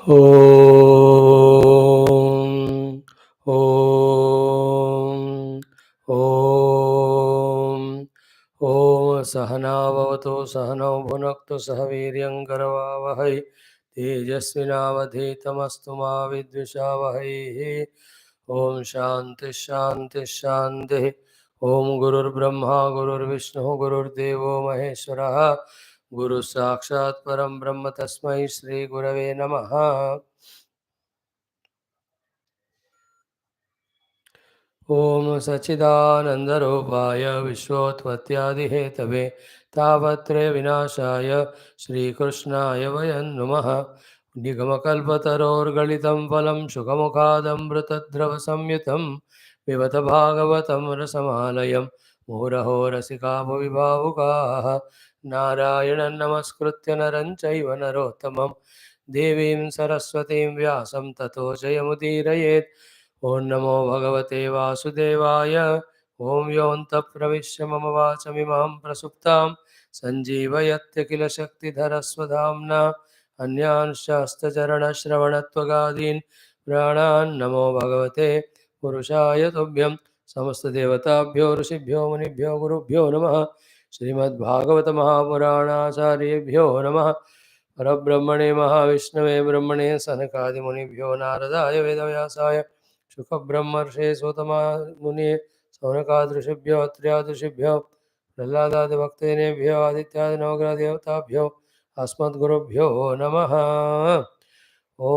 ॐ ॐ ॐ ॐ सहना भवतु सहनौ भुनक्तु सह वीर्यं करवावहै तेजस्विनावधीतमस्तु मा विद्विषावहैः। ॐ शान्ति शान्ति शान्तिः। ॐ गुरुर्ब्रह्मा गुरुर्विष्णुः गुरुर्देवो महेश्वरः गुरु साक्षात् परं ब्रह्म तस्मै श्री गुरवे नमः। ओम सच्चिदानंदरूपाय विश्वोत्पत्त्यादिहेतवे तापत्रय विनाशाय श्रीकृष्णाय वयं नुमः। निगमकल्पतरोर्गलितं फलं शुकमुखादमृतद्रव संयुतं पिबत भागवतं रसमालयं मुहुरहो रसिका भुवि भावुकाः। नारायणं नमस्कृत्य नरं चैव नरोत्तमं देवीं सरस्वतीं व्यासं ततो जयमुदीरयेत्। ओं नमो भगवते वासुदेवाय। ओं योऽन्तः प्रविश्य मम वाचमिमां प्रसुप्तां सञ्जीवयत्य किल शक्तिधरस्वधाम्ना अन्यांश्च हस्तचरणश्रवणत्वगादीन् प्राणान् नमो भगवते पुरुषाय तुभ्यं। समस्तदेवताभ्यो ऋषिभ्यो मुनिभ्यो गुरुभ्यो नमः। श्रीमद्भागवत महापुराणाचार्येभ्यो नमः। परब्रह्मणे महाविष्णवे ब्रह्मणे सनकादिमुनिभ्यो नारदाय वेदव्यासाय शुकब्रह्मर्षे सोतमुनिये सौनकादृशिभ्यो अत्र्यादृशिभ्यो प्रह्लादादिभक्तेनेभ्यो आदित्यादिनवग्रहदेवताभ्यो अस्मद्गुरुभ्यो नमः। ॐ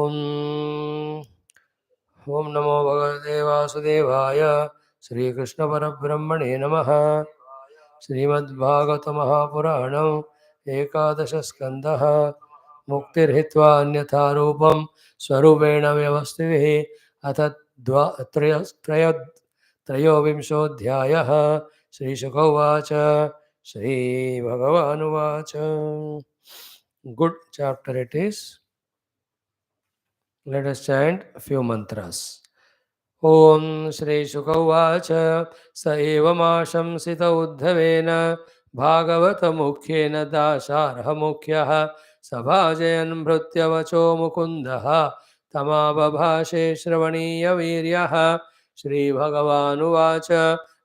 ॐ नमो भगवते वासुदेवाय। श्रीकृष्णपरब्रह्मणे नमः। श्रीमद्भागवत महापुराणम् एकादशस्कन्धः। मुक्तिर्हित्वा अन्यथा रूपं स्वरूपेण व्यवस्थितिः। अथ त्रयोविंशोऽध्यायः। श्रीशुक उवाच। श्रीभगवानुवाच। Good chapter it is. Let us chant a few mantras. ॐ श्रीशुक उवाच। स एवमाशंसित उद्धवेन भागवतमुख्येन दाशार्हमुख्यः सभाजयन् भृत्यवचो मुकुन्दः तमाबभाषे श्रवणीयवीर्यः। श्रीभगवानुवाच।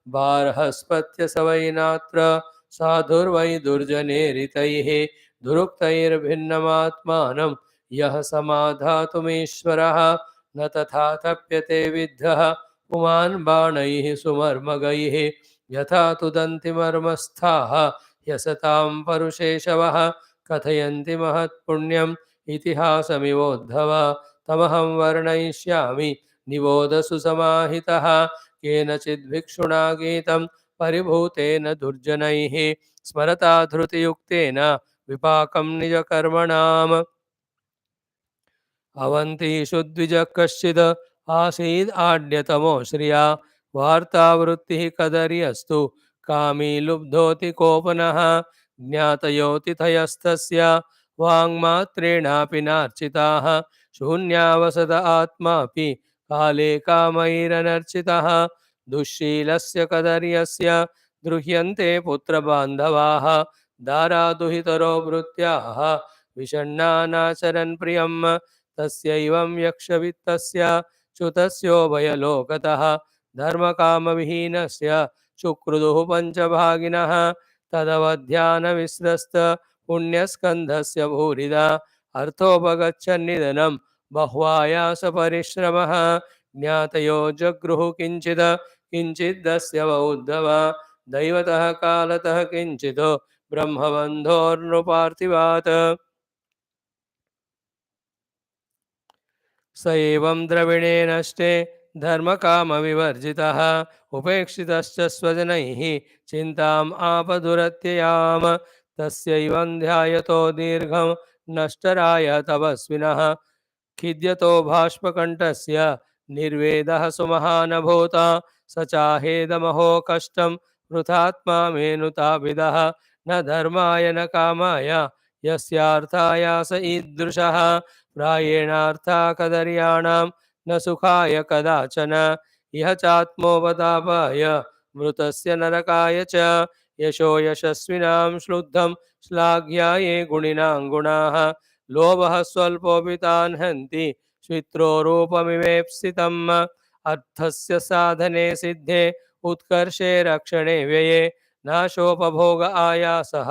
बार्हस्पत्य स वै नात्र साधुर्वै दुर्जनेरितैः दुरुक्तैर्भिन्नमात्मानं यः समाधातुमीश्वरः न तथा तप्यते विद्धः पुमान् बाणैः सुमर्मगैः यथा तुदन्ति मर्मस्थाः यसतां परुषेशवः कथयन्ति महत्पुण्यम् इतिहासमिवोद्धव तमहं वर्णयिष्यामि निबोधसु समाहितः। केनचिद्भिक्षुणा गीतं परिभूतेन दुर्जनैः स्मरता धृतियुक्तेन विपाकं निजकर्मणाम्। अवन्तीषु द्विजः कश्चिद् आसीद् आड्यतमो श्रिया वार्तावृत्तिः कदर्यस्तु कामी लुब्धोति कोपनः ज्ञातयोतिथयस्तस्य वाङ्मात्रेणापि नार्चिताः शून्यावसद आत्मापि काले कामैरनर्चितः दुःशीलस्य कदर्यस्य द्रुह्यन्ते पुत्रबान्धवाः दारादुहितरो भृत्याः विषण्णानाचरन् प्रियम् तस्यैवं यक्षवित्तस्य च्युतस्योभयलोकतः धर्मकामविहीनस्य शुक्रुदुः पञ्चभागिनः तदवध्यानविस्रस्त पुण्यस्कन्धस्य भूरिदा अर्थोपगच्छन्निधनं बह्वायासपरिश्रमः ज्ञातयो जगृहुः किञ्चिदस्य उद्धव दैवतः कालतः किञ्चित् ब्रह्मबन्धोर्नृपार्थिवात्। स एवं द्रविणे नष्टे धर्मकामविवर्जितः उपेक्षितश्च स्वजनैः चिन्ताम् आपदुरत्ययाम तस्यैवं ध्यायतो दीर्घं नष्टराय तपस्विनः खिद्यतो बाष्पकण्ठस्य निर्वेदः सुमहानभूता स चाहेदमहो कष्टं वृथात्मा मेनुताभिदः न धर्माय न कामाय यस्यार्थाय स ईदृशः प्रायेणार्था कदर्याणां न सुखाय कदाचन इह चात्मोपतापाय मृतस्य नरकाय च यशो यशस्विनां श्लुद्धं श्लाघ्याये गुणिनां गुणाः लोभः स्वल्पोऽपि तान् हन्ति श्वित्रो रूपमिवेप्सितम् अर्थस्य साधने सिद्धे उत्कर्षे रक्षणे व्यये नाशोपभोग आयासः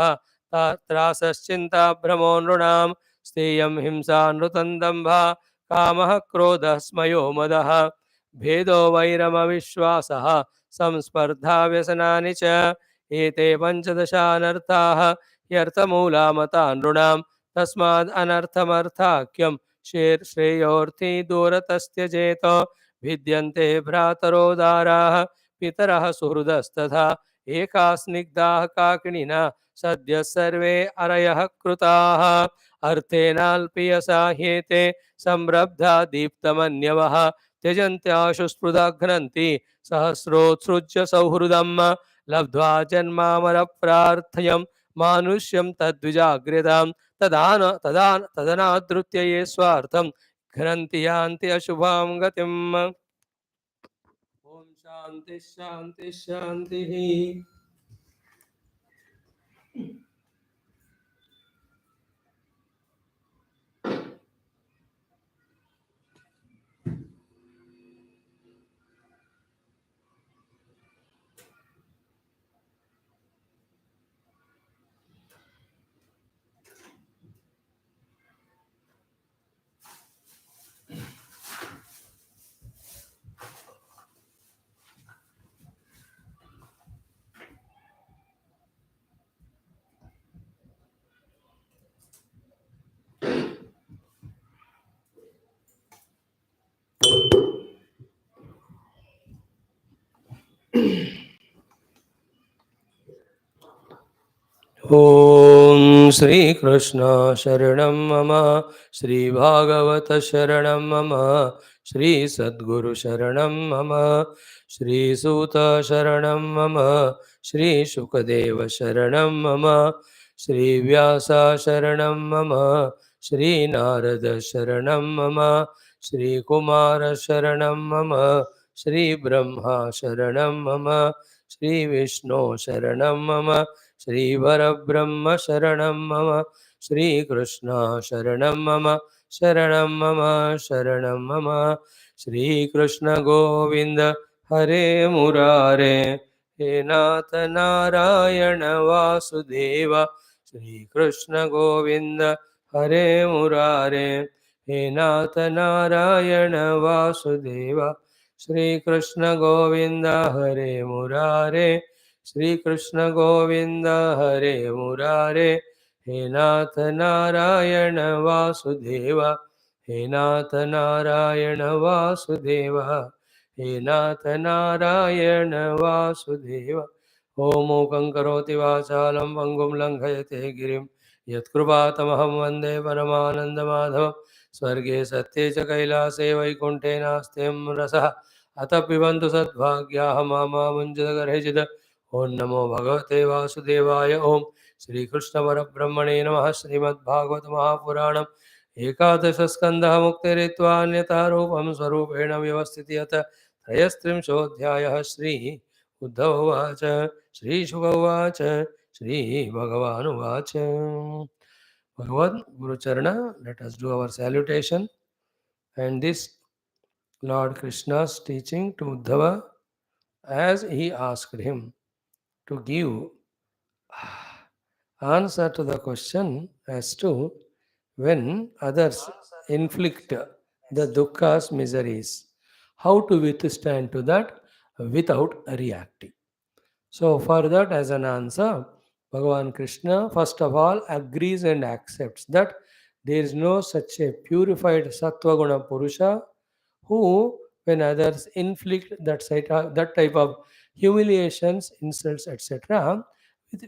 त्रासश्चिन्ता भ्रमो नृणां स्थेयं हिंसा नृतं दम्भः कामः क्रोधः स्मयो मदः भेदो वैरमविश्वासः संस्पर्धा व्यसनानि च एते पञ्चदशानर्थाः ह्यर्थमूला मता नृणां तस्माद् अनर्थमर्थाख्यं श्रेयोर्थी दूरतस्त्यजेत भिद्यन्ते भ्रातरोदाराः पितरः सुहृदस्तथा एका स्निग्धाः काकिनिना सद्यः सर्वे अरयः कृताः अर्थेनाल्पीयसा ह्येते संरब्धा दीप्तमन्यवः त्यजन्त्याशु स्पृधा घ्नन्ति सहस्रोत्सृज्य सौहृदं लब्ध्वा जन्मामरप्रार्थयं मानुष्यं तद्विजाग्र्यतां तदनादृत्य ये स्वार्थं घ्नन्ति यान्ति अशुभां गतिम्। ओम शांति शांति शांति। ओम श्री कृष्ण शरणं मम श्री भागवत शरणं मम श्री सद्गुरु शरणं मम श्री सूत शरणं मम श्री शुकदेव शरणं मम श्री व्यास शरणं मम श्री नारद शरणं मम श्री कुमार शरणं मम श्री ब्रह्मा शरणं मम श्री विष्णु शरणं मम श्री परब्रह्म शरणं मम श्री कृष्ण शरणं मम शरणं मम शरणं मम श्री कृष्ण गोविंद हरे मुरारे हे नाथ नारायण वासुदेव श्री कृष्ण गोविंद हरे मुरारे हे नाथ नारायण वासुदेव श्री कृष्ण गोविंद हरे मुरारे श्री कृष्ण गोविंद हरे मुरारे हे नाथ नारायण वासुदेव हे नाथ नारायण वासुदेव हे नाथ नारायण वासुदेव ॐ मूकं करोति वाचालं पङ्गुं लङ्घयते गिरिं यत्कृपातमहं वन्दे परमानन्दमाधवं स्वर्गे सत्ये च कैलासे वैकुण्ठे नास्त्यं रसः अतः पिबन्तु सद्भाग्याः मामुञ्जदगर्हिचित् ओं नमो भगवते वासुदेवाय ओं श्रीकृष्ण परब्रह्मणे नमः श्रीमद्भागवत महापुराणम् एकादश स्कंदः मुक्तिरित्वा अन्यथा रूपं स्वरूपेण व्यवस्थिति अथ त्रयस्त्रिंशोऽध्यायः श्री उद्धव उवाच श्रीशुक उवाच श्रीभगवानुवाच भगवन् Gurucharan let us do our salutation and this Lord Krishna's teaching to Uddhava as he asked him to give answer to the question as to when others inflict the dukkha's miseries, how to withstand to that without reacting. So, for that, as an answer, Bhagavan Krishna first of all agrees and accepts that there is no such a purified sattva guna purusha who, when others inflict that type of humiliations, insults, etc.,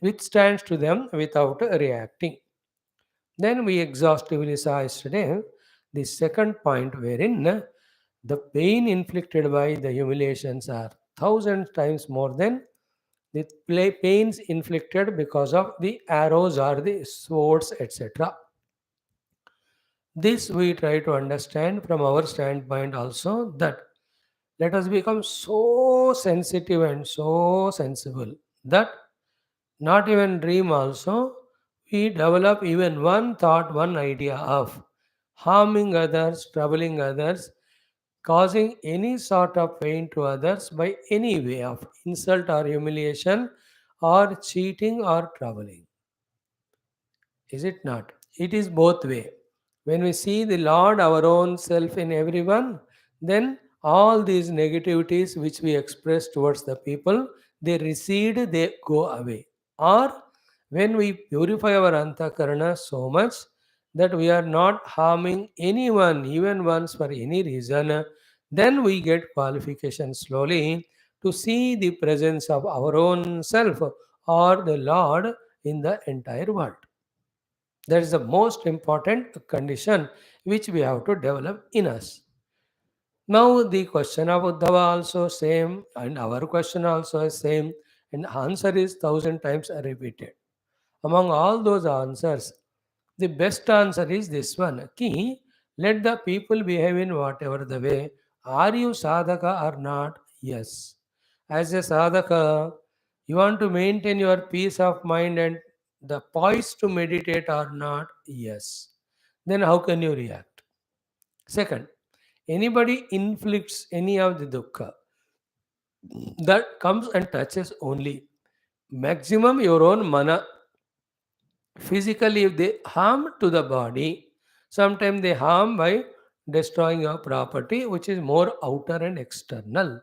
withstands to them without reacting. Then we exhaustively saw yesterday the second point wherein the pain inflicted by the humiliations are thousand times more than the pains inflicted because of the arrows or the swords, etc. This we try to understand from our standpoint also, that let us become so sensitive and so sensible that not even dream also we develop even one thought, one idea of harming others, troubling others, causing any sort of pain to others by any way of insult or humiliation or cheating or troubling. Is it not? It is both way. When we see the Lord, our own self in everyone, then all these negativities which we express towards the people, they recede, they go away. Or when we purify our antakarana so much that we are not harming anyone, even once for any reason, then we get qualification slowly to see the presence of our own self or the Lord in the entire world. That is the most important condition which we have to develop in us. Now the question of Uddhava also same and our question also is same and answer is thousand times repeated. Among all those answers, the best answer is this one. Ki, let the people behave in whatever the way. Are you sadhaka or not? Yes. As a sadhaka, you want to maintain your peace of mind and the poise to meditate or not? Yes. Then how can you react? Second, anybody inflicts any of the dukkha that comes and touches only maximum your own mana. Physically, if they harm to the body, sometimes they harm by destroying your property, which is more outer and external.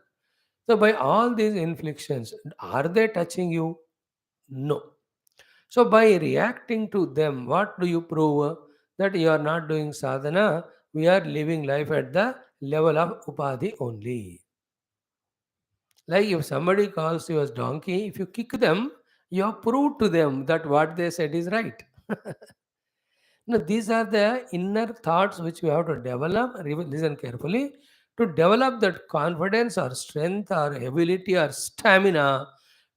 So, by all these inflictions, are they touching you? No. So, by reacting to them, what do you prove? That you are not doing sadhana, we are living life at the level of upadhi only. Like if somebody calls you as donkey, if you kick them, you have proved to them that what they said is right. Now, these are the inner thoughts which we have to develop. Listen carefully. To develop that confidence or strength or ability or stamina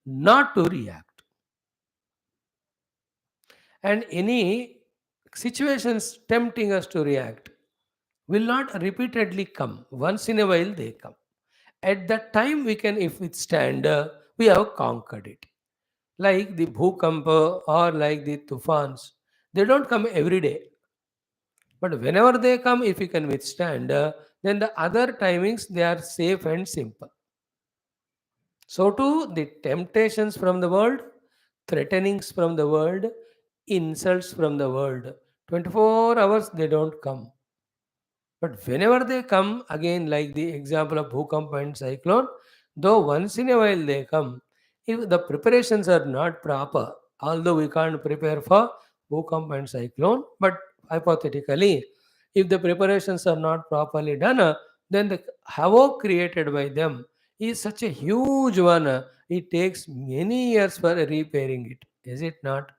not to react. And any situations tempting us to react will not repeatedly come. Once in a while they come. At that time we can, if withstand, we have conquered it. Like the bhukampa or like the tufans. They don't come every day. But whenever they come, if you can withstand, then the other timings they are safe and simple. So too, the temptations from the world, threatenings from the world, insults from the world, 24 hours they don't come. But whenever they come, again, like the example of Bhukampa and cyclone, though once in a while they come, if the preparations are not proper, although we can't prepare for Bhukampa and cyclone, but hypothetically, if the preparations are not properly done, then the havoc created by them is such a huge one. It takes many years for repairing it. Is it not?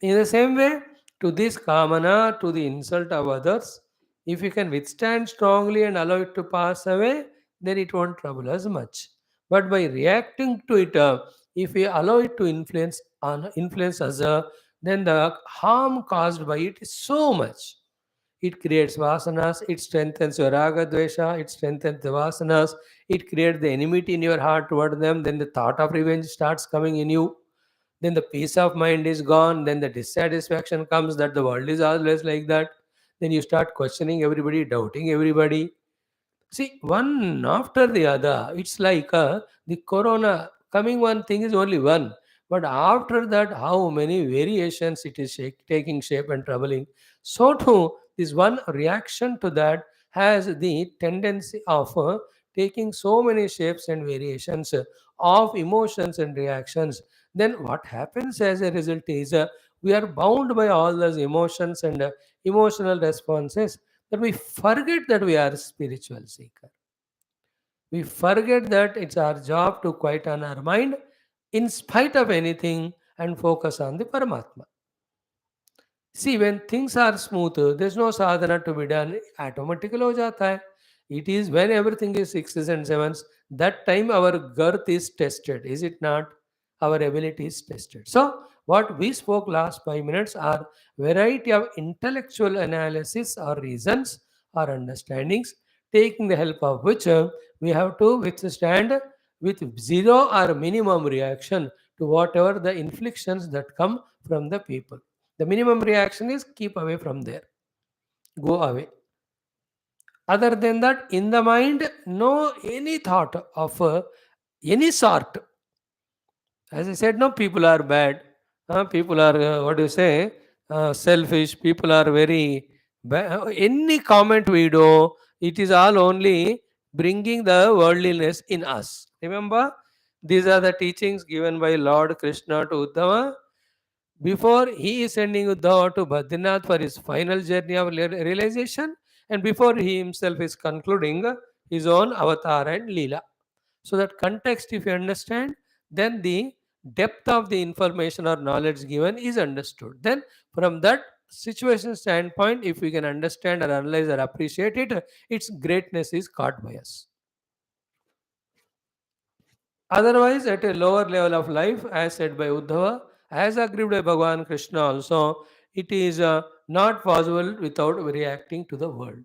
In the same way, to this kamana, to the insult of others, if you can withstand strongly and allow it to pass away, then it won't trouble us much. But by reacting to it, if we allow it to influence us, then the harm caused by it is so much. It creates vasanas, it strengthens your raga dvesha, it strengthens the vasanas, it creates the enmity in your heart toward them, then the thought of revenge starts coming in you, then the peace of mind is gone, then the dissatisfaction comes that the world is always like that, then you start questioning everybody, doubting everybody. See, one after the other, it's like the corona coming, one thing is only one. But after that, how many variations it is taking shape and troubling. So too, this one reaction to that has the tendency of taking so many shapes and variations of emotions and reactions. Then what happens as a result is we are bound by all those emotions and emotional responses that we forget that we are spiritual seeker. We forget that it's our job to quiet on our mind in spite of anything and focus on the Paramatma. See, when things are smooth, there's no sadhana to be done. Automatically ho jata hai. It is when everything is sixes and sevens, that time our girth is tested, is it not? Our ability is tested. So, what we spoke last 5 minutes are variety of intellectual analysis or reasons or understandings, taking the help of which we have to withstand with zero or minimum reaction to whatever the inflictions that come from the people. The minimum reaction is keep away from there, go away. Other than that, in the mind, no any thought of any sort. As I said, no, people are bad. People are, what do you say, selfish. People are very bad. Any comment we do, it is all only bringing the worldliness in us. Remember, these are the teachings given by Lord Krishna to Uddhava before he is sending Uddhava to Badrinath for his final journey of realization, and before he himself is concluding his own avatar and Leela. So that context, if you understand, then the depth of the information or knowledge given is understood. Then from that situation standpoint, if we can understand or analyze or appreciate it, its greatness is caught by us. Otherwise, at a lower level of life, as said by Uddhava, as agreed by Bhagavan Krishna also, it is not possible without reacting to the world.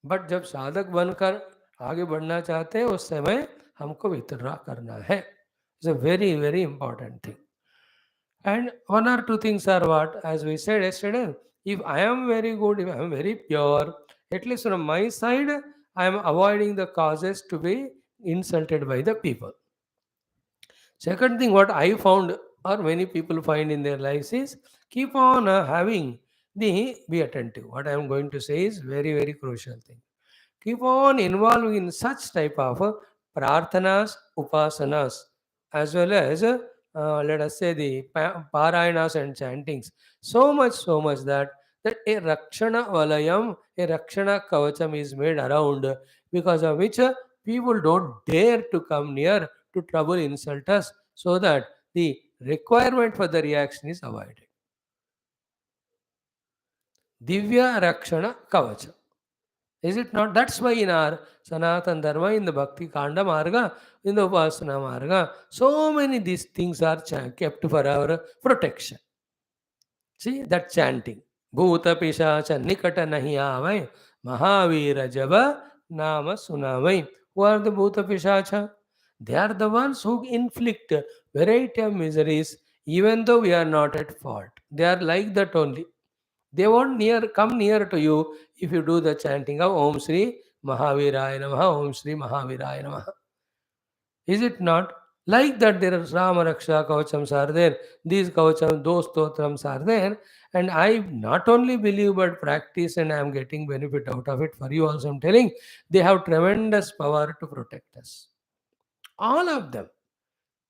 But जब साधक बनकर आगे बढ़ना चाहते हैं उस समय हमको विथड्रॉ करना है. It's a very very important thing. And one or two things are what, as we said yesterday, if I am very good, if I am very pure, at least from my side, I am avoiding the causes to be insulted by the people. Second thing, what I found, or many people find in their lives, is keep on having the be attentive. What I am going to say is very, very crucial thing. Keep on involving in such type of prarthanas, upasanas, as well as let us say the parayanas and chantings. So much that a rakshana valayam, a rakshana kavacham is made around, because of which people don't dare to come near to trouble insult us, so that the requirement for the reaction is avoided. Divya rakshana kavacham. Is it not? That's why in our Sanatan Dharma, in the Bhakti Kanda Marga, in the Upasana Marga, so many these things are kept for our protection. See that chanting. Bhuta Pishacha Nikata Nahi Avai, Mahavira Java Nama Sunavai. Who are the Bhuta Pishacha? They are the ones who inflict variety of miseries, even though we are not at fault. They are like that only. They won't come near to you if you do the chanting of Om Sri Mahaviraya Namaha, Om Sri Mahaviraya Namaha. Is it not? Like that, there are Rama Raksha Kavachams are there, these Kavachams, those Stotrams are there, and I not only believe but practice, and I am getting benefit out of it. For you also, I am telling, they have tremendous power to protect us. All of them.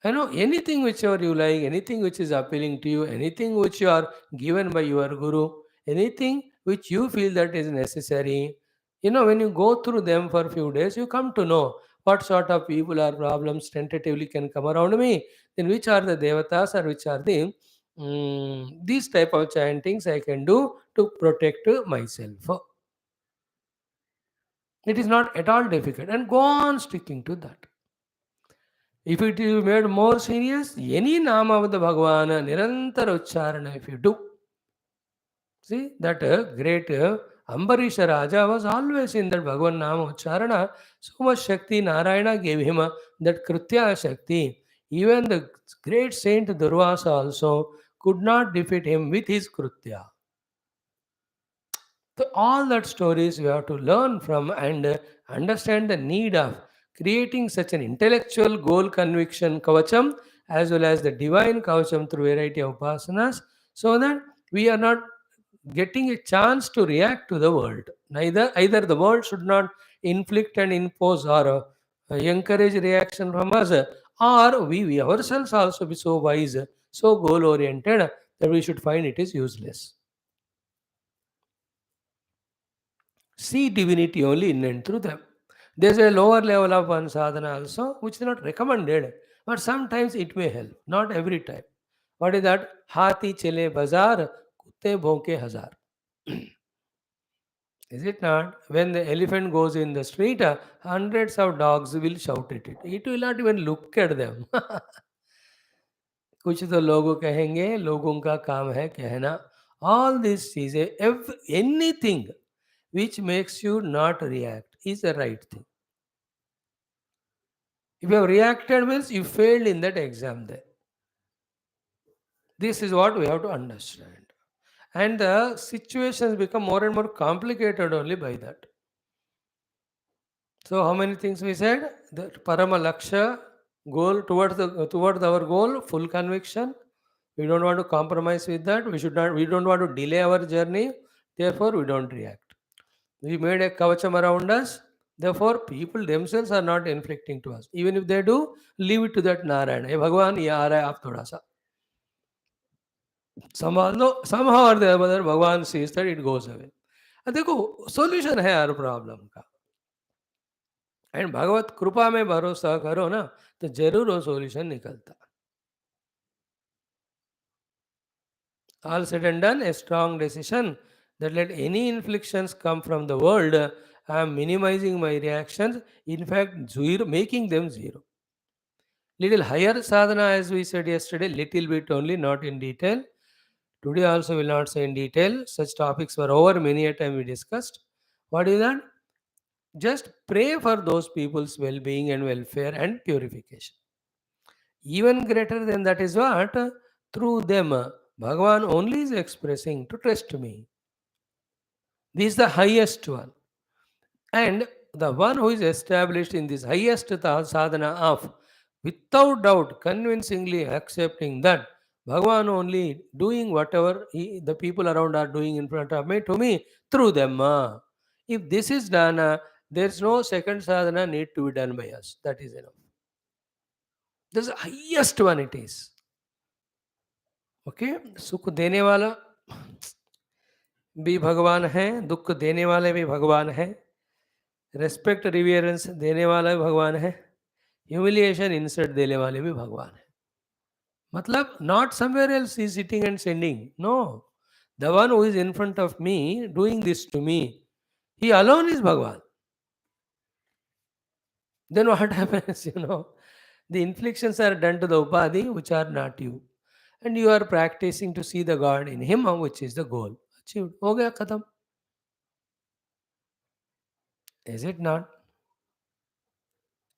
Anything whichever you like, anything which is appealing to you, anything which you are given by your guru, anything which you feel that is necessary, when you go through them for a few days, you come to know what sort of people or problems tentatively can come around me, then which are the devatas or which are the these type of chantings I can do to protect myself. It is not at all difficult, and go on sticking to that. If it is made more serious, any Nama of the Bhagavan, Nirantara Ucharana, if you do. See, that great Ambarisha Raja was always in that Bhagavan Nama Ucharana. So much Shakti Narayana gave him that Kritya Shakti. Even the great saint Durvasa also could not defeat him with his Kritya. So all that stories we have to learn from and understand the need of creating such an intellectual goal conviction kavacham as well as the divine kavacham through variety of upasanas, so that we are not getting a chance to react to the world. Either the world should not inflict and impose or encourage reaction from us, or we ourselves also be so wise, so goal oriented that we should find it is useless. See divinity only in and through them. There's a lower level of one sadhana also, which is not recommended, but sometimes it may help, not every time. What is that? Hati chele bazar, kutte bhonke hazar. Is it not? When the elephant goes in the street, hundreds of dogs will shout at it. It will not even look at them. कुछ तो लोग कहेंगे, लोगों का काम है कहना. All these चीजें, anything which makes you not react is the right thing. If you have reacted means you failed in that exam there. This is what we have to understand. And the situations become more and more complicated only by that. So how many things we said? The Parama Laksha, goal towards our goal, full conviction. We don't want to compromise with that. We don't want to delay our journey. Therefore, we don't react. We made a kavacham around us. Therefore, people themselves are not inflicting to us. Even if they do, leave it to that Narayana. Hey Bhagwan, ye aa raha hai, aap thoda sa. Somehow, no, somehow or the other, Bhagwan sees that it goes away. अब देखो solution है हर problem का. And भगवत कृपा में भरोसा करो ना तो जरूर वो सॉल्यूशन निकलता. All said and done, a strong decision that let any inflictions come from the world, I am minimizing my reactions, in fact, zero, making them zero. Little higher sadhana, as we said yesterday, little bit only, not in detail. Today also will not say in detail. Such topics were over many a time we discussed. What is that? Just pray for those people's well-being and welfare and purification. Even greater than that is what? Through them, Bhagavan only is expressing to trust me. This is the highest one. And the one who is established in this highest sadhana of, without doubt, convincingly accepting that Bhagavan only doing whatever the people around are doing in front of me, to me, through them. If this is done, there is no second sadhana need to be done by us. That is enough. This is the highest one it is. Okay. सुख देने वाला भी भगवान है, दुख देने वाले भी भगवान है, रेस्पेक्ट रिवियरेंस देने वाला भी भगवान है, ह्यूमिलिएशन इंसल्ट देने वाले भी भगवान है. मतलब not somewhere else is sitting and sending, no, the one who is in front of me doing this to me, he alone is भगवान. Then what happens? The inflictions are done to the upadhi which are not you. And you are practicing to see the God in him, which is the goal. Achieved. हो गया खत्म. Is it not?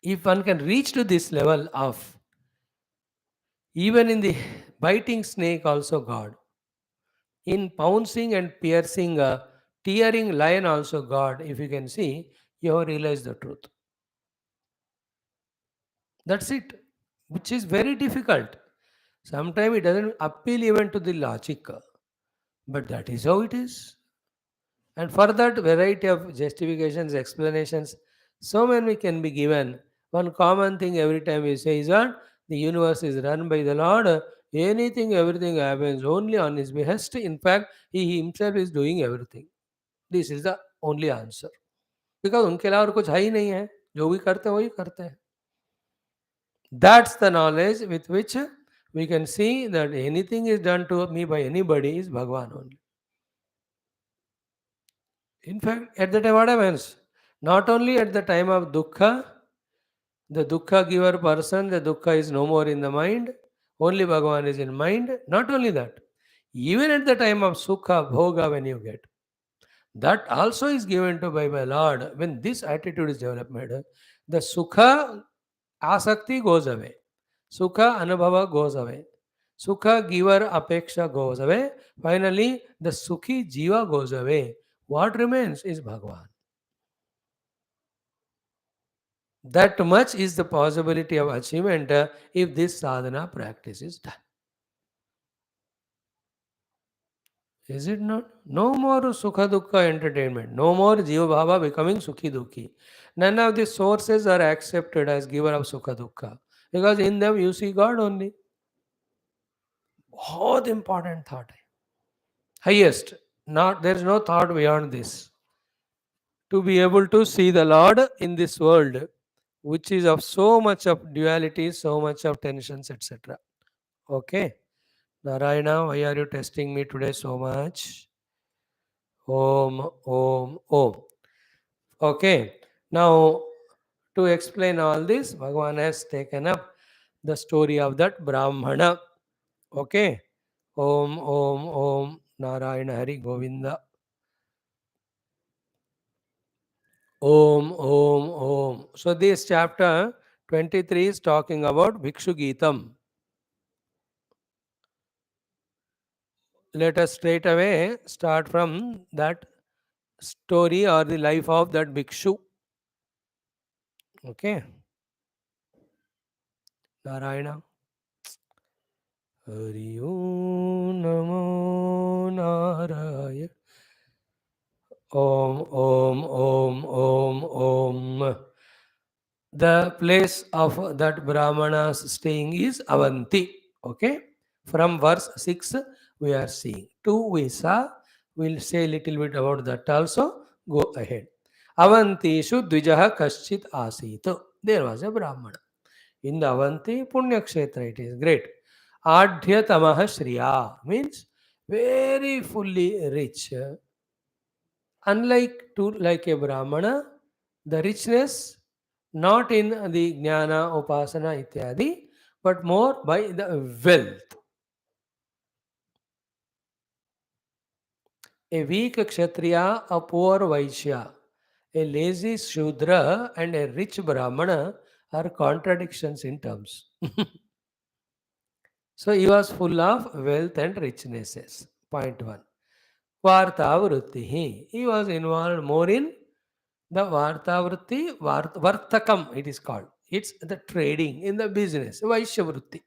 If one can reach to this level of, even in the biting snake also God, in pouncing and piercing, tearing lion also God, if you can see, you have realized the truth. That's it, which is very difficult. Sometimes it doesn't appeal even to the logic, but that is how it is. And for that variety of justifications, explanations, so many can be given. One common thing every time we say is that the universe is run by the Lord. Anything, everything happens only on His behest. In fact, He Himself is doing everything. This is the only answer. Because उनके अलावा और कुछ है ही नहीं है. जो भी करते हैं वही करते हैं. That's the knowledge with which we can see that anything is done to me by anybody is Bhagwan only. In fact, at the time, what happens? Not only at the time of dukkha, the dukkha giver person, the dukkha is no more in the mind, only Bhagavan is in mind. Not only that, even at the time of sukha, bhoga, when you get, that also is given to by my Lord. When this attitude is developed, the sukha asakti goes away, sukha anubhava goes away, sukha giver apeksha goes away. Finally, the sukhi jiva goes away. What remains is Bhagavan. That much is the possibility of achievement if this sadhana practice is done. Is it not? No more sukha dukkha entertainment. No more jiva bhava becoming sukhi dukhi. None of the sources are accepted as giver of sukha dukkha. Because in them you see God only. बहुत important thought है. Highest. Not, there is no thought beyond this. To be able to see the Lord in this world, which is of so much of duality, so much of tensions, etc. Okay. Narayana, why are you testing me today so much? Om, Om, Om. Okay. Now, to explain all this, Bhagavan has taken up the story of that Brahmana. Okay. Om, Om, Om, Narayana Hari Govinda. Om, Om, Om. So, this chapter 23 is talking about Bhikshu Geetham. let us straight away start from that story or the life of that bhikshu. Okay, Narayana. Hari Om Namo Narayana. Om Om Om Om Om. The place of that Brahmanas staying is Avanti. Okay, from verse 6 we are seeing. 2 we saw. We'll say a little bit about that also. Go ahead. Avantishu Dvijaha Kaschit Asita. There was a Brahmana. In the Avanti Punya Kshetra, it is great. Adhya Tamaha Shriya means very fully rich. Unlike to like a Brahmana, the richness not in the Jnana, Upasana, Ityadi, but more by the wealth. A weak Kshatriya, a poor Vaishya, a lazy Shudra, and a rich Brahmana are contradictions in terms. So he was full of wealth and richnesses. Point 1. Vartavrutti. He was involved more in the Vartavrutti, Vartakam it is called. It's the trading in the business, Vaishyavrutti.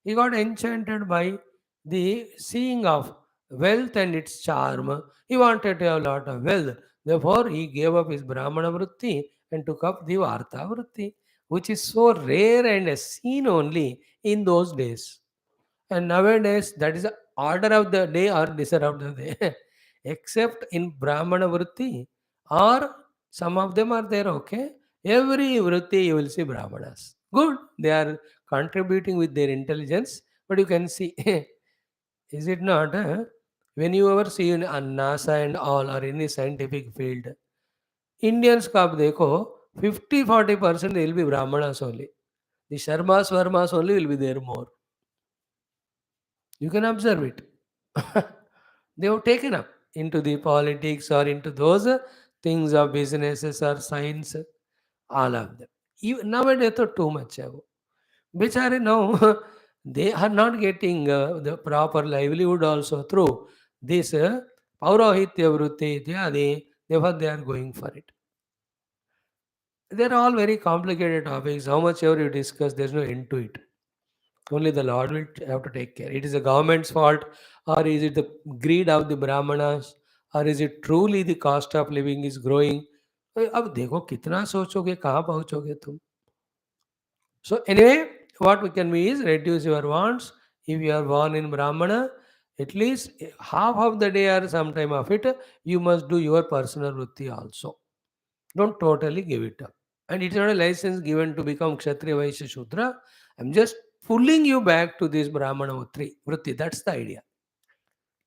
He got enchanted by the seeing of wealth and its charm. He wanted to have a lot of wealth. Therefore, he gave up his Brahmana Vritti and took up the Varta Vritti, which is so rare and seen only in those days. And nowadays, that is the order of the day or disorder of the day. Except in Brahmana Vritti, or some of them are there, okay? Every Vritti you will see Brahmanas. Good, they are contributing with their intelligence, but you can see, is it not? When you ever see in NASA and all or any scientific field, Indians ka ab dekho, 50-40% they will be Brahmanas only. The Sharmas, Varmas only will be there more. You can observe it. They have taken up into the politics or into those things of businesses or science, all of them. Nowadays, तो too much है वो. Bichare now, they are not getting the proper livelihood also through this Paurahitya Vritti ityadi. Therefore, they are going for it. They are all very complicated topics. How much ever you discuss, there is no end to it. Only the Lord will have to take care. It is the government's fault, or is it the greed of the Brahmanas, or is it truly the cost of living is growing? अब देखो कितना सोचोगे कहाँ पहुँचोगे तुम. So anyway, what we can be is reduce your wants. If you are born in Brahmana, at least half of the day or some time of it, you must do your personal vritti also. Don't totally give it up. And it's not a license given to become Kshatriya, Vaishya, Shudra. I'm just pulling you back to this Brahmana vritti. That's the idea.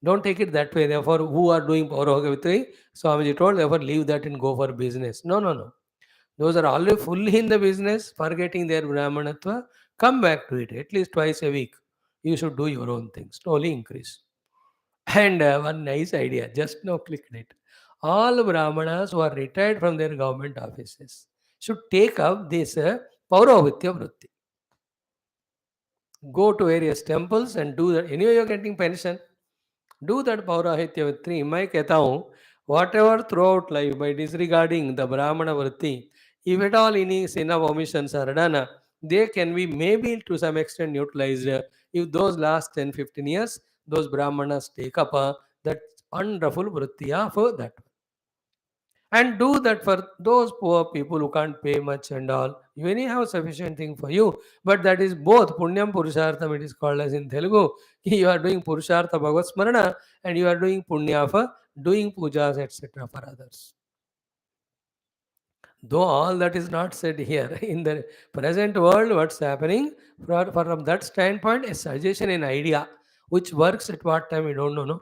Don't take it that way. Therefore, who are doing Paurahaka Vritti, Swamiji told, therefore leave that and go for business. No, no, no. Those are already fully in the business, forgetting their Brahmanatva. Come back to it at least twice a week. You should do your own things. Slowly increase. And one nice idea, just now clicked it. All Brahmanas who are retired from their government offices should take up this Pauravitya Vritti. Go to various temples and do that. Anyway, you're getting pension. Do that Paurahitya Vritti. मैं कहता हूँ, whatever throughout life by disregarding the Brahmana Vritti, if at all any sin of omissions are done, they can be maybe to some extent utilized. If those last 10-15 years, those Brahmanas take up that wonderful Vritti of that. And do that for those poor people who can't pay much and all. You may have sufficient thing for you, but that is both Punyam Purushartham, it is called as in Telugu. You are doing Purushartha Bhagavat Smarana and you are doing Punya for doing pujas, etc. for others. Though all that is not said here, in the present world, what's happening, from that standpoint, a suggestion, an idea, which works at what time, we don't know, no?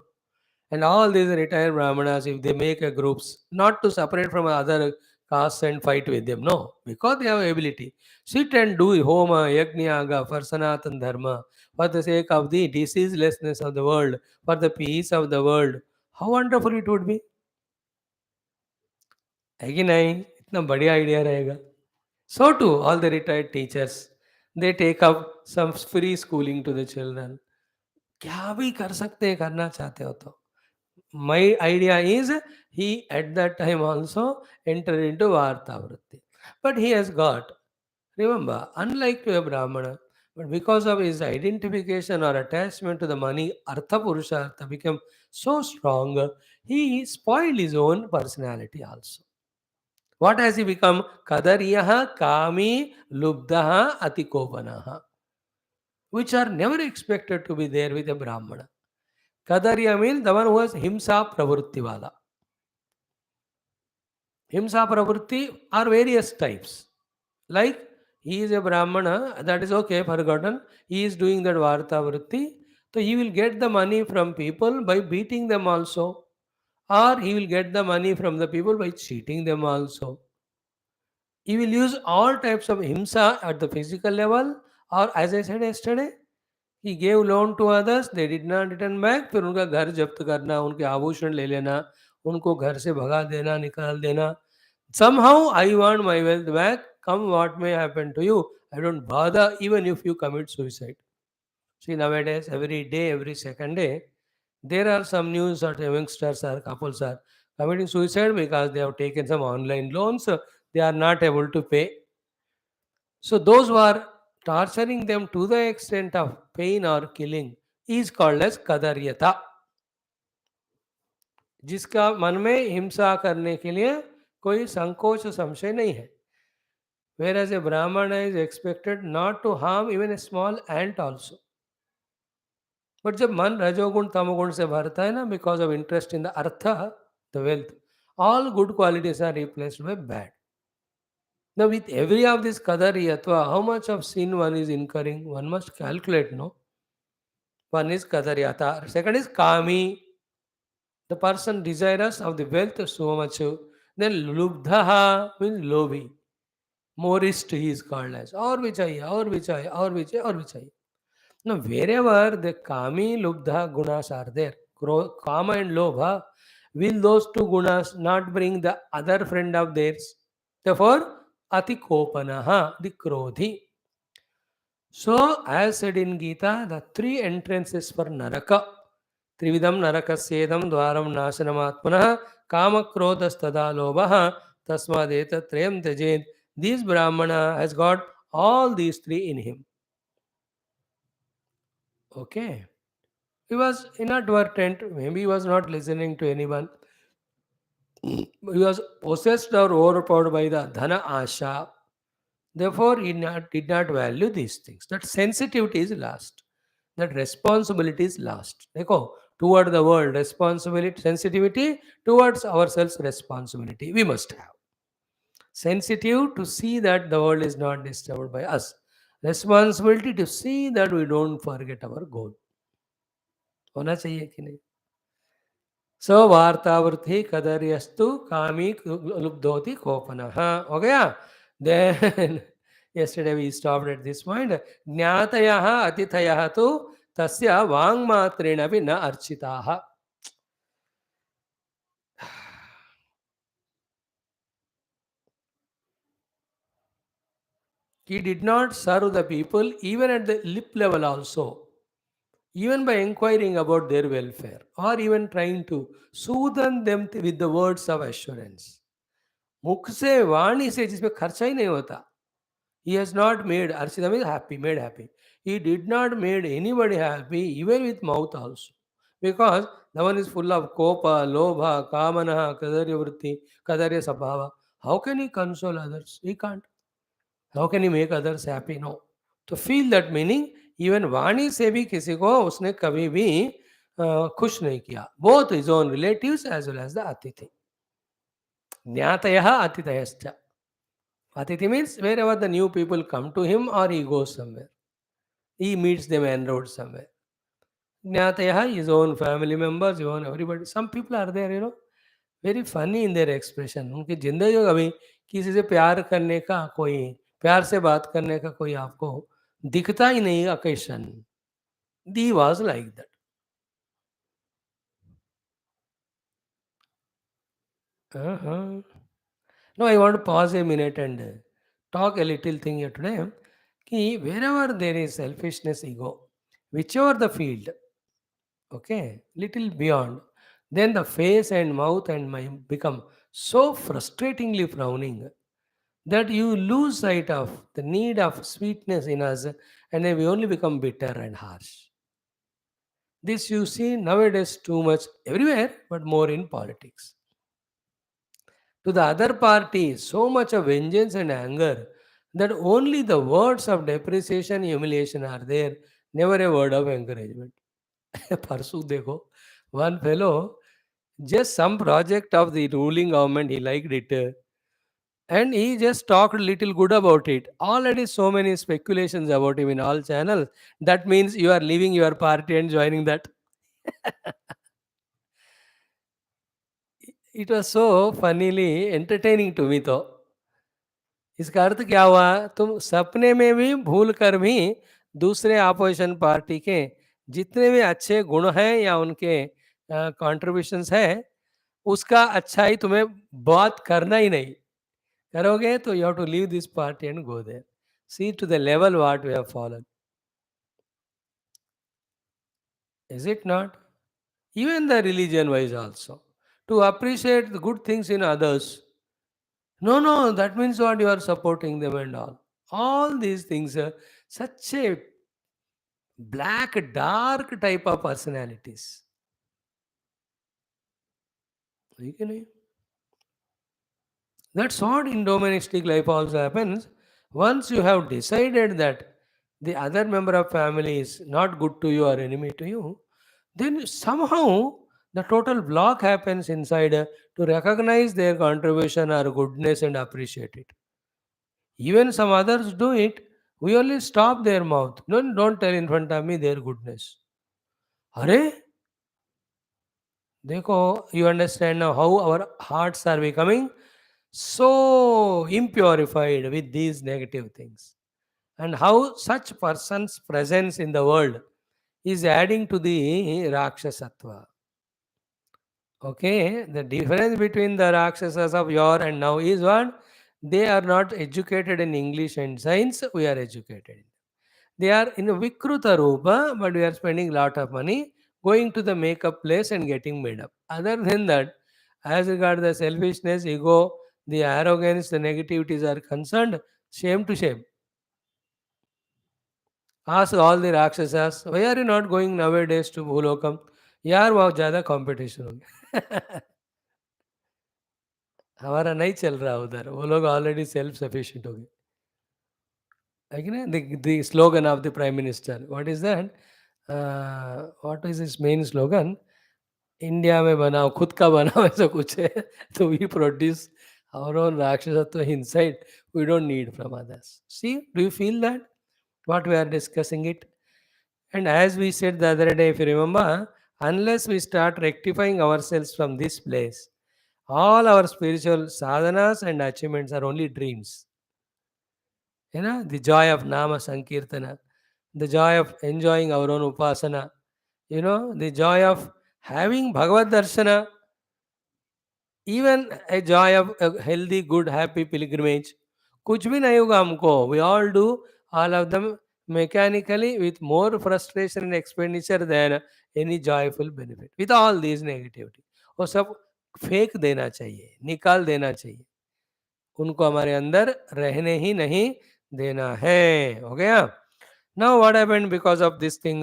And all these retired Brahmanas, if they make a groups, not to separate from other castes and fight with them, no, because they have ability. Sit and do Homa, Yajna, Yaga for Sanatan Dharma, for the sake of the diseaselessness of the world, for the peace of the world. How wonderful it would be. है कि नहीं इतना बढ़िया idea रहेगा so too all the retired teachers they take up some free schooling to the children क्या भी कर सकते हैं, करना चाहते हो तो. My idea is he at that time also entered into Varta Vritti. But he has got, remember, unlike to a Brahmana, but because of his identification or attachment to the money, Artha Purushartha became so strong, he spoiled his own personality also. What has he become? Kadariyaha, Kami, Lubdaha, Atikopanaha, which are never expected to be there with a Brahmana. Kadariya means the one who has himsa pravrittivala. Himsa pravritti are various types. Like he is a Brahmana, that is okay, forgotten. He is doing that Varta vritti. So he will get the money from people by beating them also. Or he will get the money from the people by cheating them also. He will use all types of himsa at the physical level, or as I said yesterday, he gave loan to others, they did not return back, फिर उनका घर जब्त करना, उनके आभूषण ले लेना, उनको घर से भगा देना, निकाल देना. Somehow I want my wealth back, come what may happen to you. I don't bother even if you commit suicide. See, nowadays, every day, every second day, there are some news that youngsters or couples are committing suicide because they have taken some online loans, they are not able to pay. So those who are torturing them to the extent of pain or killing is called as kadaryata. जिसका मन में हिंसा करने के लिए कोई संकोच संशय नहीं है. Whereas a Brahmana is expected not to harm even a small ant also. But जब मन रजोगुण तमोगुण से भरता है ना, because of interest in the artha, the wealth, all good qualities are replaced by bad. Now with every of this kadariyatva, how much of sin one is incurring, one must calculate, no? One is kadariyata, second is kami, the person desirous of the wealth so much. Then lubdhaha means lovi, morist he is called as, और भी चाहिए, और भी चाहिए, और भी चाहिए, और भी चाहिए. Now, wherever the kami, lubdha gunas are there, kama and lobha, will those two gunas not bring the other friend of theirs? Therefore, atikopanaha, the krodhi. So, as said in Gita, the three entrances for Naraka. Trividam Narakasyedam Dwaram Nasanamatmanah Kama Krodastada Lobaha Tasmadeta Trayam Tejed. This Brahmana has got all these three in him. Okay. He was inadvertent, maybe he was not listening to anyone. He was possessed or overpowered by the dhana asha. Therefore, did not value these things. That sensitivity is lost. That responsibility is lost. देखो, toward the world, responsibility, sensitivity, towards ourselves, responsibility. We must have. Sensitive to see that the world is not disturbed by us. Responsibility to see that we don't forget our goal. होना चाहिए कि नहीं? So vartavrti kadaryastu kami lubdhoti kopanaha. हो गया? Then yesterday we stopped at this point. ज्ञातयः अतिथयः तु तस्य वाङ्मात्रेण अपि न अर्चिताः. He did not serve the people even at the lip level also, even by inquiring about their welfare or even trying to soothe them with the words of assurance. मुख से वाणी से जिसमें खर्चा ही नहीं होता. He has not made Archita means happy, made happy. He did not made anybody happy, even with mouth also. Because the one is full of kopa, lobha, kamana, kadarya vritti, kadarya sabhava. How can he console others? He can't. How can he make others happy? No. To feel that meaning, even वाणी से भी किसी को उसने कभी भी खुश नहीं किया. Both his own relatives as well as the अतिथि. ज्ञातयः अतिथयश्च. Atithi means wherever the new people come to him or he goes somewhere. He meets them en route somewhere. Jnatayaha, his own family members, his own everybody. Some people are there, very funny in their expression. उनकी जिंदगी में कभी किसी से प्यार करने का कोई, प्यार से बात करने का कोई आपको दिखता ही नहीं occasion. He was like that. Uh-huh. Now I want to pause a minute and talk a little thing here today. कि wherever there is selfishness, ego, whichever the field, Okay, little beyond. Then the face and mouth and mind become so frustratingly frowning that you lose sight of the need of sweetness in us, and then we only become bitter and harsh. This you see nowadays too much everywhere, but more in politics. To the other party, so much of vengeance and anger that only the words of depreciation, humiliation are there, never a word of encouragement. परसों देखो, one fellow, just some project of the ruling government, he liked it, and he just talked a little good about it. Already so many speculations about him in all channels. That means you are leaving your party and joining that. It was so funnily entertaining to me though. इसका अर्थ क्या हुआ? तुम सपने में भी भूल कर भी दूसरे अपोजिशन पार्टी के जितने भी अच्छे गुण हैं या उनके कंट्रीब्यूशंस हैं, उसका अच्छाई तुम्हें बात करना ही नहीं। करोगे तो you have to leave this party and go there. See to the level what we have fallen. Is it not? Even the religion wise also. To appreciate the good things in others. No, no, that means what you are supporting them and all. All these things are such a black, dark type of personalities. ठीक है नहीं? That's what in domestic life also happens. Once you have decided that the other member of family is not good to you or enemy to you, then somehow the total block happens inside to recognize their contribution or goodness and appreciate it. Even some others do it, we only stop their mouth. No, don't tell in front of me their goodness. अरे देखो, you understand now how our hearts are becoming so impurified with these negative things, and how such person's presence in the world is adding to the Rakshasatva. Okay, the difference between the Rakshasas of yore and now is what? They are not educated in English and science, we are educated. They are in a Vikruta Rupa, but we are spending lot of money going to the makeup place and getting made up. Other than that, as regard the selfishness, ego, the arrogance, the negativities are concerned, shame to shame. Ask all the Rakshasas, why are you not going nowadays to Bhulokam? यार वहाँ ज़्यादा competition हो गया। हमारा नहीं चल रहा उधर, वो लोग ऑलरेडी सेल्फ सफिशिएंट हो गए। है कि नहीं? the slogan of the prime minister, what is that? What is his main slogan? India में बनाओ, खुद का बनाओ, ऐसा कुछ है। तो we produce our own rakshasatva inside, we don't need from others. See, do you feel that what we are discussing it? And as we said the other day, if you remember, unless we start rectifying ourselves from this place, all our spiritual sadhanas and achievements are only dreams. You know, the joy of Nama Sankirtana, the joy of enjoying our own Upasana, you know, the joy of having Bhagavad Darshana, even a joy of a healthy, good, happy pilgrimage. कुछ भी नहीं होगा हमको. We all do all of them mechanically with more frustration and expenditure than any joyful benefit. With all these negativity, वो सब फेंक देना चाहिए, निकाल देना चाहिए. उनको हमारे अंदर रहने ही नहीं देना है. हो गया? Now what happened because of this thing?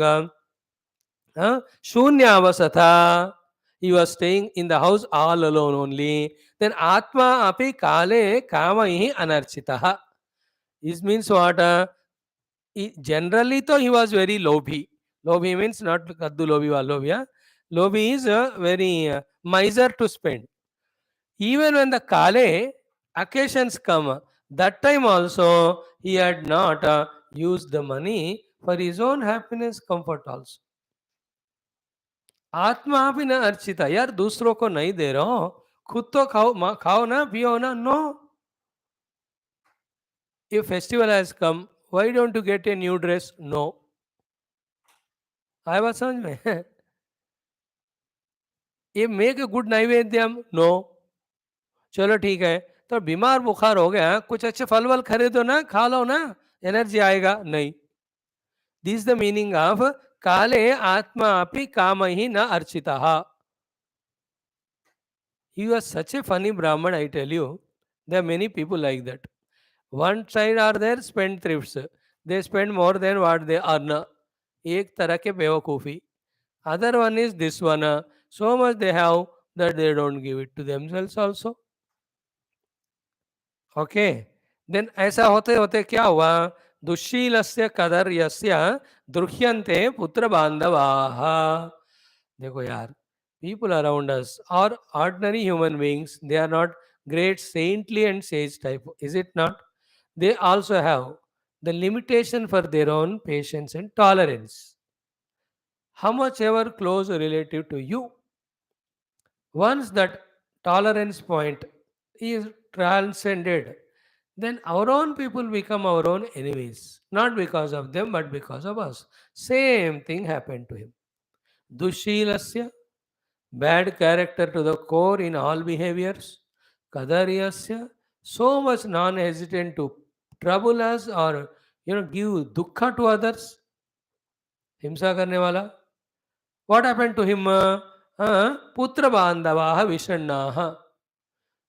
शून्य अवसथा. He was staying in the house all alone only. Then Atma api kale kamaihi anarchitaha. This means what? Generally, though he was very lobhi. Lobhi means not kaddu lobhi wa lobhi. Lobhi is very miser to spend. Even when the kale occasions come, that time also he had not used the money for his own happiness, comfort also. आत्मा भी ना अर्चिता, यार दूसरों को नहीं दे रहा हो, खुद तो खाओ, खाओ ना, पियो ना. No, if festival has come, why don't you get a new dress? No. आया बात समझ में? ये मेक ए गुड नैवेद्यम? नो. चलो ठीक है, तो बीमार बुखार हो गया, कुछ अच्छे फल वल खरीदो ना, खा लो ना, एनर्जी आएगा. नहीं. दिस द मीनिंग ऑफ काले आत्मा अपि कामहि न अर्चितः. He was such a funny Brahman, I tell you. There are many people like that. One side are there spendthrifts. They spend more than what they earn. एक तरह के बेवकूफ़ी. Other one is this one. So much they have that they don't give it to themselves also. Okay. Then ऐसा होते होते क्या हुआ? दुश्शीलस्य कदर्यस्य दृह्यन्ते पुत्र बांधवाः. देखो यार, people around us are ordinary human beings. They are not great saintly and sage type, is it not? They also have the limitation for their own patience and tolerance. How much ever close relative to you, once that tolerance point is transcended, then our own people become our own enemies. Not because of them, but because of us. Same thing happened to him. Dushilasya, bad character to the core in all behaviors. Kadaryasya, so much non-hesitant to trouble us or give dukkha to others. Himsa karne wala. What happened to him? Putra bandhavaha vishannaha.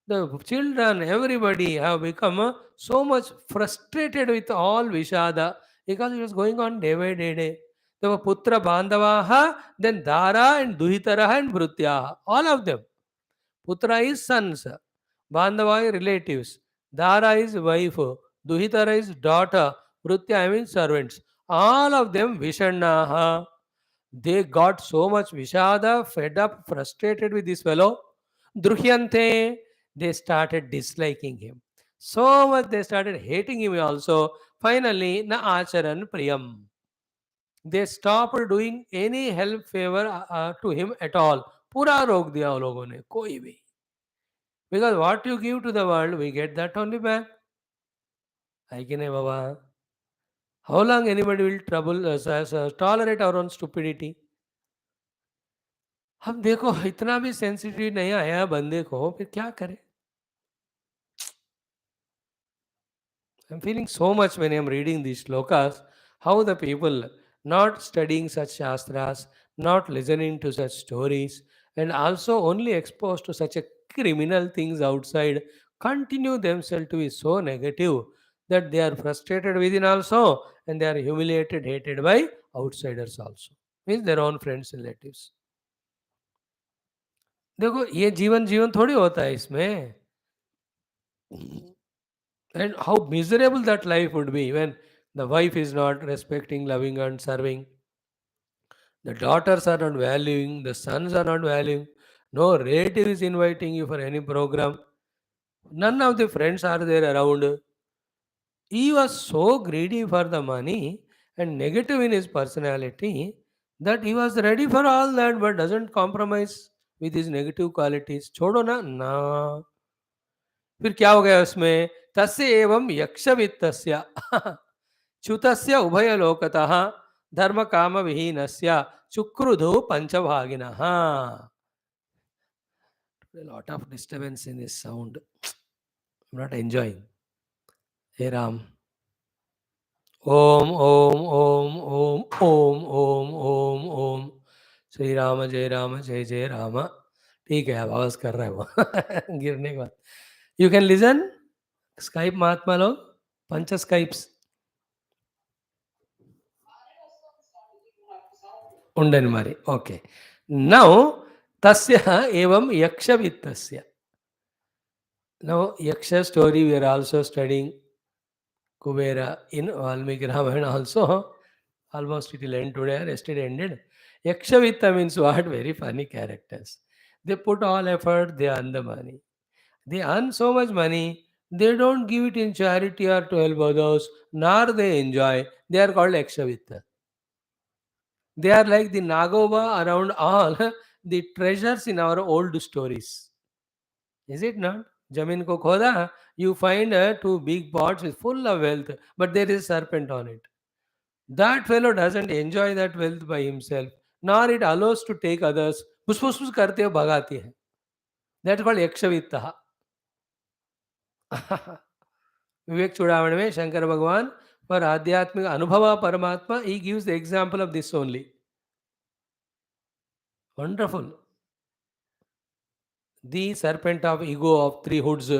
The children, everybody have become so much frustrated with all Vishada because it was going on day by day. There were Putra Bandhavaha, then Dara and Duhitaraha and Bhrutyaha. All of them. Putra is sons, Bandhava is relatives, Dara is wife, Duhitara is daughter, Bhrutya means servants. All of them Vishannaha. They got so much Vishada, fed up, frustrated with this fellow. Druhyante, they started disliking him. So much they started hating him also. Finally, na acharan priyam. They stopped doing any help favor to him at all. पूरा रोक दिया उन लोगों ने, कोई भी. Because what you give to the world, we get that only back. है कि नहीं बाबा? How long anybody will trouble us, tolerate our own stupidity? हम देखो इतना भी सेंसिटिव नहीं आया बंदे को, फिर क्या करें? I'm feeling so much when I'm reading these shlokas, how the people not studying such shastras, not listening to such stories, and also only exposed to such a criminal things outside, continue themselves to be so negative that they are frustrated within also, and they are humiliated, hated by outsiders also, means their own friends, relatives. देखो ये जीवन जीवन थोड़ी होता है इसमें. And how miserable that life would be when the wife is not respecting, loving, and serving. The daughters are not valuing, the sons are not valuing. No relative is inviting you for any program. None of the friends are there around. He was so greedy for the money and negative in his personality that he was ready for all that but doesn't compromise with his negative qualities. छोड़ो ना ना. फिर क्या हो गया उसमें? तस्य एवं यक्षवित्तस्य च्युतस्य उभयलोकतः धर्म काम विहीनस्य चुक्रुधु पंचभागिनः. A lot of disturbance in this sound. I'm not enjoying. Hey Ram. Om Om Om Om Om Om Om Om Shri Ram जय राम जय जय राम. ठीक है, अब आवाज कर रहा है वो गिरने के बाद. यू कैन लिसन स्काइप महात्मा लोग, पंच स्काइप्स ఉండని మరి. ఓకే. నౌ తస్య ఏవం యక్షవిత్తస్య. నౌ యక్ష story we are also studying Kubera in Valmiki Ramayana also. Almost it will end today or yesterday ended. Yakshavitta means what? Very funny characters. They put all effort, they earn the money. They earn so much money, they don't give it in charity or to help others, nor they enjoy. They are called Yakshavitta. They are like the Nagoba around all the treasures in our old stories. Is it not? Jamin ko khoda, you find two big pots with full of wealth, but there is a serpent on it. That fellow doesn't enjoy that wealth by himself, nor it allows to take others. Pus pus pus karte ho bhagati hai. That's called Yakshavitta. विवेक चूड़ामण में शंकर भगवान for आध्यात्मिक अनुभव परमात्मा, he gives the example of this only. Wonderful. The serpent of ego of three hoods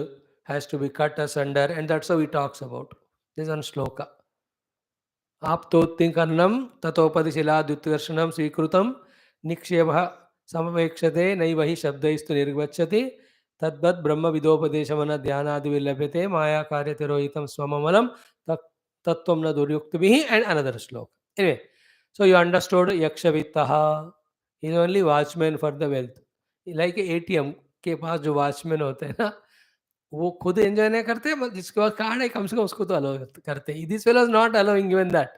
has to be cut asunder, and that's how he talks about. This is on shloka. आप्तोत्तिंकर्णं ततोपदिशिलाद्युत्कर्षणं स्वीकृतं निक्षेपः समवेक्षते नैव हि शब्दैस्तु निर्गच्छति तद्वत् ब्रह्मविदोपदेशमन ध्यानादिविलभ्यते माया कार्यतिरोहितं स्वममलं तत्त्वं न दुर्युक्तिभिः and another श्लोक. Anyway, so you understood yakshavitah is only watchman for the wealth. Like ATM के पास जो watchman होते हैं ना, वो खुद एंजॉय नहीं करते, जिसके पास कार्ड है कम से कम उसको तो अलाउ करते. This fellow is not allowing even that.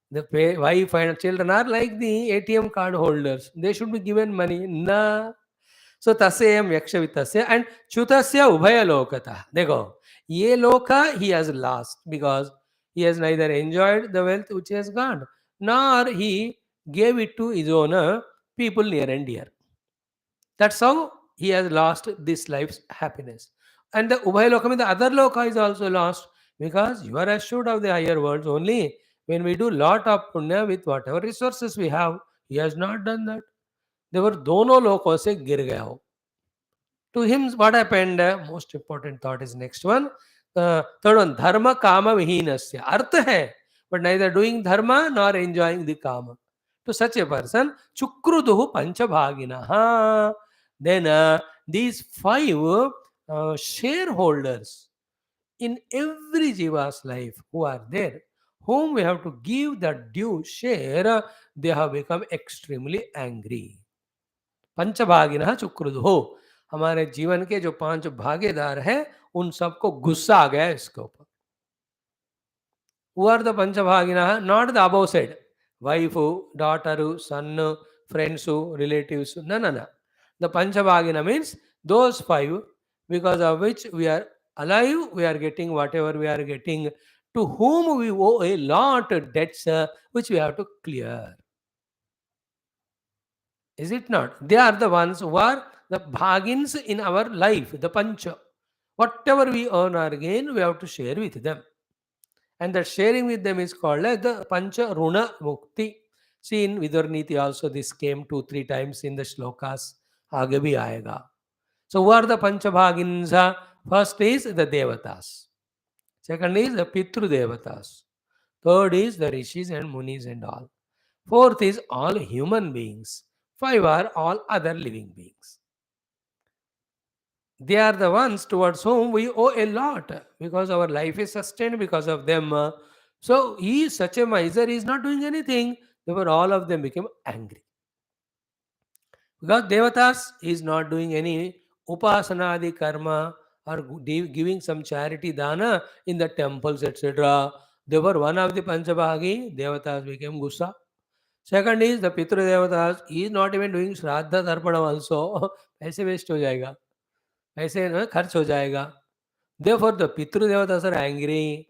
The wife and children are like the ATM card holders. They should be given money. Na. So tasyam yakshavitasya and chutasya ubhaya lokata. Dekho, ye loka he has lost because he has neither enjoyed the wealth which he has got, nor he gave it to his own people near and dear. That's how he has lost this life's happiness. And the Ubhaya Lokam, the other Loka is also lost because you are assured of the higher worlds only when we do lot of punya with whatever resources we have. He has not done that. They were dono lokon se gir gaya ho. To him, what happened? Most important thought is next one. Third one, dharma kama vihinasya. Artha hai, but neither doing dharma nor enjoying the kama. To such a person, chukruduhu panchabhagina. Then these five shareholders in every jiva's life who are there, whom we have to give the due share, they have become extremely angry. पंचभागिनः चुक्रुधो. हमारे जीवन के जो पांच भागीदार हैं उन सबको गुस्सा आ गया इसके ऊपर. Who are the Panchabhaginah? Not the above said. Wife, daughter, son, friends, relatives. No, no, no. The Panchabhagina means those five because of which we are alive, we are getting whatever we are getting, to whom we owe a lot of debts which we have to clear. Is it not? They are the ones who are the bhagins in our life, the pancha. Whatever we earn or gain, we have to share with them. And that sharing with them is called as the pancha runa mukti. See in Vidurniti also this came 2-3 times in the shlokas. Aage bhi aayega. So who are the pancha bhagins? First is the devatas. Second is the pitru devatas. Third is the rishis and munis and all. Fourth is all human beings. Five are all other living beings. They are the ones towards whom we owe a lot because our life is sustained because of them. So he is such a miser, he is not doing anything. Therefore, all of them became angry. Because Devatas is not doing any upasanadi karma or giving some charity dana in the temples, etc. They were one of the Panchabhagi, Devatas became Gussa. Second is the Pitru Devatas, he is not even doing Shraddha Tarpana also. ऐसे waste हो जाएगा, ऐसे ना खर्च हो जाएगा. Therefore, the Pitru Devatas are angry.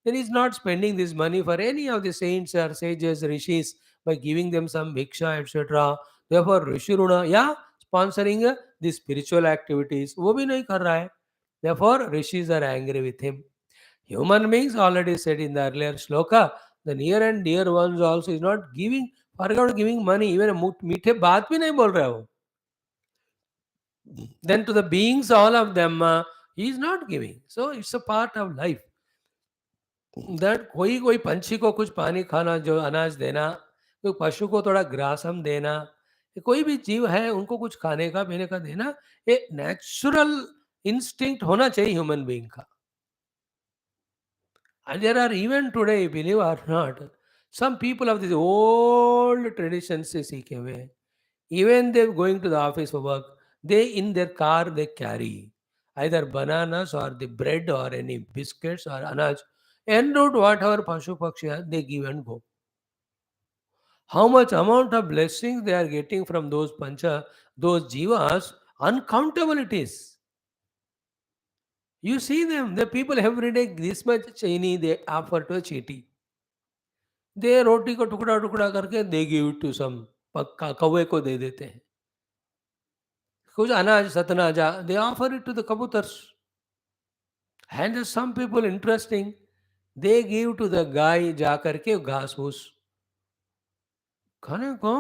Then he's not spending this money for any of the saints or sages, rishis, by giving them some bhiksha, etc. Therefore, Rishi Runa, yeah, sponsoring the spiritual activities, वो भी नहीं कर रहा है. Therefore, rishis are angry with him. Human beings already said in the earlier shloka, the near and dear ones also is not giving, forgot giving money, even a मीठे बात भी नहीं बोल रहा है वो. Then to the beings, all of them, he is not giving. So it's a part of life. That कोई पंछी को कुछ पानी खाना, जो अनाज देना, कोई पशु को थोड़ा ग्रास हम देना, कोई भी जीव है उनको कुछ खाने का पीने का देना, ये नेचुरल इंस्टिंक्ट होना चाहिए ह्यूमन बीइंग का. And there are even today, believe or not, some people of these old traditions से सीखे हुए, even they're going to the office for work, they in their car they carry either bananas or the bread or any biscuits or anaj, en route whatever pashu pakshi are, they give and go. How much amount of blessings they are getting from those pancha, those jivas, uncountable it is. You see them, the people every day this much chini they offer to a chiti. They रोटी को टुकड़ा टुकड़ा करके they give it to some कौवे को दे देते हैं. कुछ अनाज सतनाजा they offer it to the kabutars. And there's some people interesting, they give to the गाय जा करके घास फूस खाने को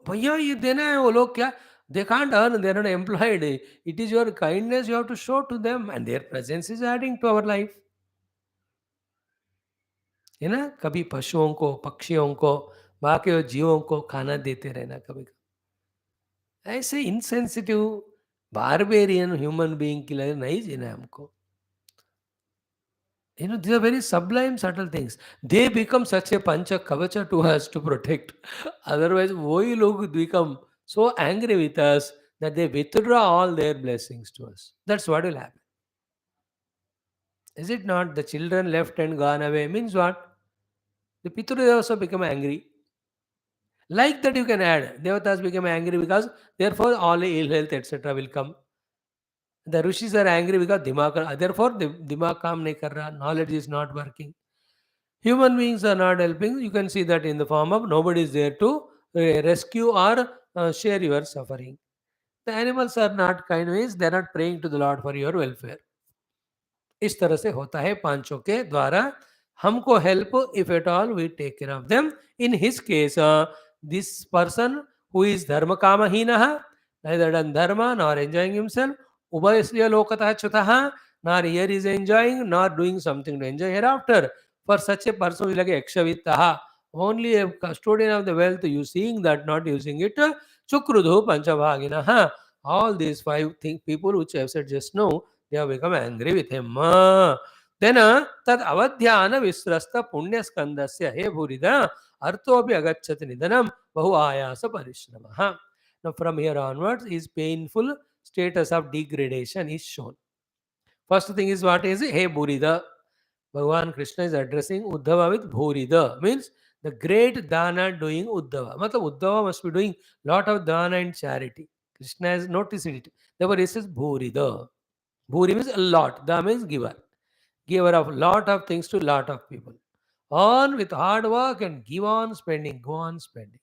भैया ये देना है, वो लोग क्या, they can't earn, they are not employed. It is your kindness you have to show to them, and their presence is adding to our life. है ना? कभी पशुओं को, पक्षियों को, बाकी जीवों को खाना देते रहना कभी। ऐसे इनसेंसिटिव बारबेरियन ह्यूमन बीइंग के लिए नहीं जीना है हमको। These are very sublime, subtle things. They become such a pancha kavacha to us to protect. Otherwise, we लोग become so angry with us that they withdraw all their blessings to us. That's what will happen. Is it not? The children left and gone away means what? The Pitru also become angry. Like that you can add. Devatas become angry because therefore all ill health etc. will come. The Rishis are angry because dimag, therefore the dimag काम नहीं कर रहा, knowledge is not working. Human beings are not helping. You can see that in the form of nobody is there to rescue or share your suffering. The animals are not kind ways. They are not praying to the Lord for your welfare. इस तरह से होता है पांचों के द्वारा हमको help if at all we take care of them in his case this person who is धर्म कामहीन neither done dharma nor enjoying himself ubhayasya lokatah chutah nor here is enjoying nor doing something to enjoy hereafter. For such a person who is like akshavitah, only a custodian of the wealth, you seeing that not using it, chukrudhu panchabhaginah, all these five people which I have said just now, they have become angry with him. Then tad avadhyana visrasta punya skandasya he bhurida arthopi agacchati nidanam bahu ayasa parishrama. Now from here onwards is painful status of degradation is shown. First thing is what is he bhurida. Bhagavan Krishna is addressing Uddhava with bhurida, means the great dana doing Uddhava. Matlab Uddhava must be doing lot of dana and charity. Krishna has noticed it. Therefore he says bhurida. Bhuri means a lot. Da means giver. Giver of lot of things to lot of people. On with hard work and give on spending. Go on spending.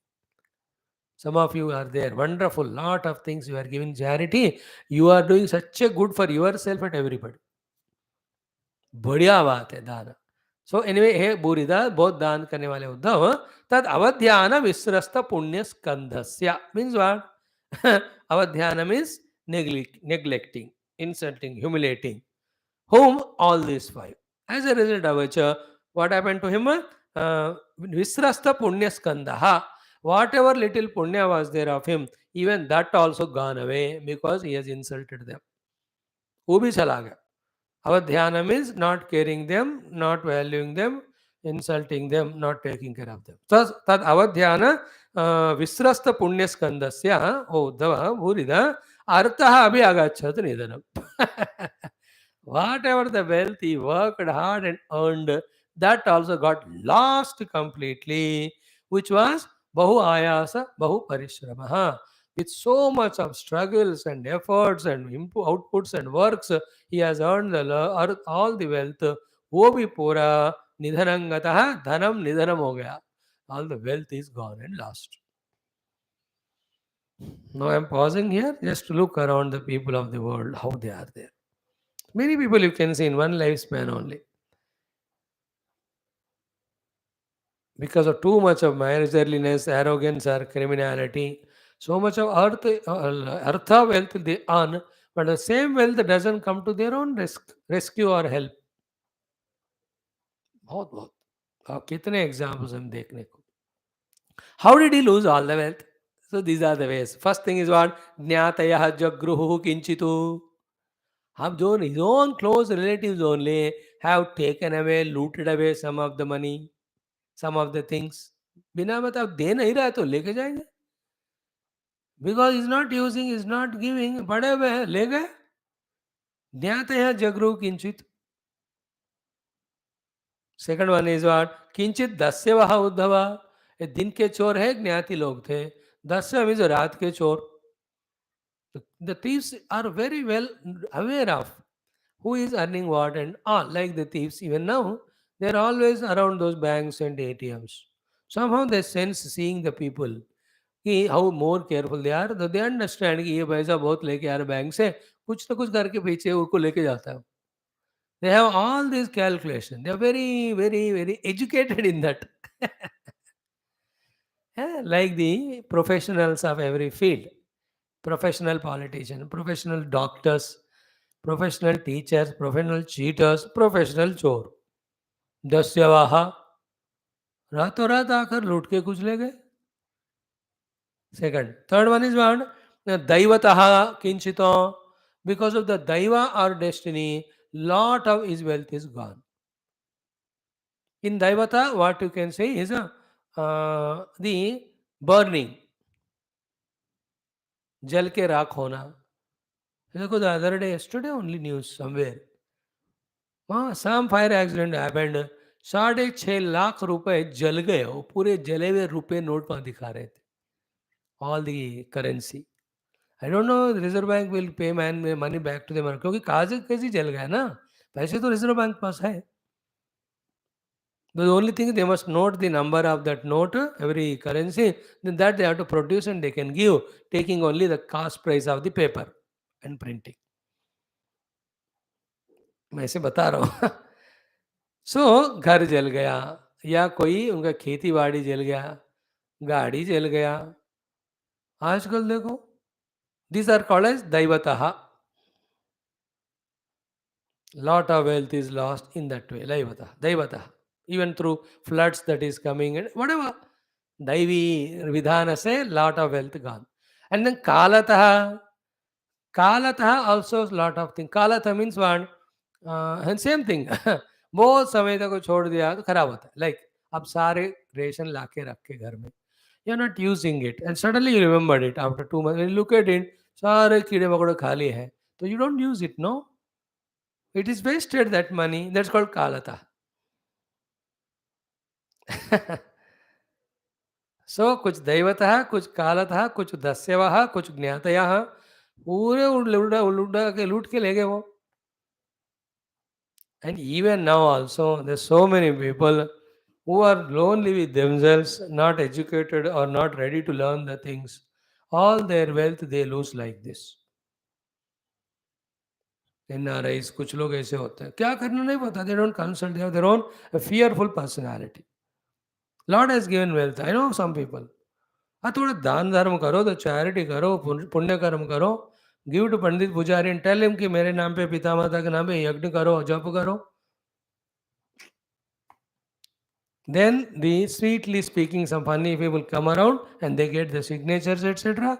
Some of you are there. Wonderful. Lot of things you are giving charity. You are doing such a good for yourself and everybody. बढ़िया बात है दान. So anyway हे बूरिदा बहुत दान करने वाले उद्धव तद अवध्यान विश्रस्त पुण्य स्कंधस्य मीन्स व्हाट अवध्यान means neglecting, insulting, humiliating. Whom? All these five. As a result of which, what happened to him? Visrasta punya skandha. Whatever little punya was there of him, even that also gone away because he has insulted them. वो भी चला गया. Avadhyana means not caring them, not valuing them, insulting them, not taking care of them. Thus, tad avadhyana visrasta punya skandasya, oh uddhava bhurida, arthaha abhi agachat nidanam. Whatever the wealth he worked hard and earned, that also got lost completely, which was bahu ayasa, bahu parishramaha. With so much of struggles and efforts and outputs and works, he has earned all the wealth. वो भी पूरा निधनंगतः धनम निधनम हो गया. All the wealth is gone and lost. Now I am pausing here just to look around the people of the world, how they are there. Many people you can see in one lifespan only. Because of too much of miserliness, arrogance, or criminality, so much of artha wealth they earn, but the same wealth doesn't come to their own rescue or help. बहुत बहुत अब कितने examples हम देखने को. How did he lose all the wealth? So these are the ways. First thing is what? Jnatayah jagruhu kinchitu. His own close relatives only have taken away, looted away some of the money, some of the things. बिना मतलब दे नहीं रहा है तो लेके जाएंगे. Because he's not using, he's not giving, पड़े हुए हैं, ले गए. ज्ञातयः जगृहु किंचित. Second one is what? किंचित दस्य वह उद्धवा. दिन के चोर है, ज्ञाति लोग थे. दस्य मीन्स रात के चोर. The thieves are very well aware of who is earning what and all. Like the thieves, even now, they are always around those banks and ATMs. Somehow they sense seeing the people. कि how more careful they are, तो they understand कि ये पैसा बहुत लेके आ रहा bank से, कुछ ना कुछ करके पीछे उनको लेके जाता है. They have all these calculations. They are very, very, very educated in that. Like the professionals of every field, professional politician, professional doctors, professional teachers, professional cheaters, professional चोर, दस्यवाहा रातों रात आकर लूट के कुछ ले गए. Second, third one is what? Daivataha kinchito. Because of the daiva or destiny, lot of his wealth is gone. In daivata, what you can say is the burning, जल के राख होना. देखो, the other day, yesterday only news somewhere. some fire accident happened. 6.5 lakh रुपए जल गए. वो पूरे जले हुए रुपए नोट पर दिखा रहे थे. All the currency. I don't know Reserve Bank will pay man money back to the market, क्योंकि कागज कैसे जल गया ना, पैसे तो रिजर्व बैंक पास है. The only thing they must note the number of that note, every currency, then that they have to produce and they can give, taking only the cost price of the paper and printing. मैं ऐसे बता रहा हूँ. सो घर जल गया, या कोई उनका खेती बाड़ी जल गया, गाड़ी जल गया. आजकल देखो, these are called as दैवतः. Lot of wealth is lost in that way. Daivata. Even through floods that is coming and whatever. Daivi vidhana say lot of wealth gone. And then Kalataha. Kalataha also lot of things. Kalataha means what? And same thing. बहुत समय तक को छोड़ दिया तो खराब होता है. Like अब सारे रेशन लाके रख के घर में, you're not using it and suddenly you remembered it after 2 months. When you look at it, सारे कीड़े मकोड़े खाली है, so you don't use it, no? It is wasted, that money. That's called kalata. So कुछ दैवतः, कुछ कालतः, कुछ दस्यवः, कुछ ज्ञातयः, पूरे लूट के ले गए वो. And even now also, there's so many people who are lonely with themselves, not educated or not ready to learn the things. All their wealth they lose like this. NRIs, कुछ लोग ऐसे होते हैं, क्या करना नहीं पता. They don't consult. They have their own fearful personality. Lord has given wealth. I know some people. थोड़ा दान धर्म करो, तो चैरिटी करो, पुण्य कर्म करो. गिव टू पंडित पुजारी एंड टेल हिम कि मेरे नाम पे, पिता माता के नाम पे यज्ञ करो, जप करो. Then the sweetly speaking some funny people come around and they get the signatures etc.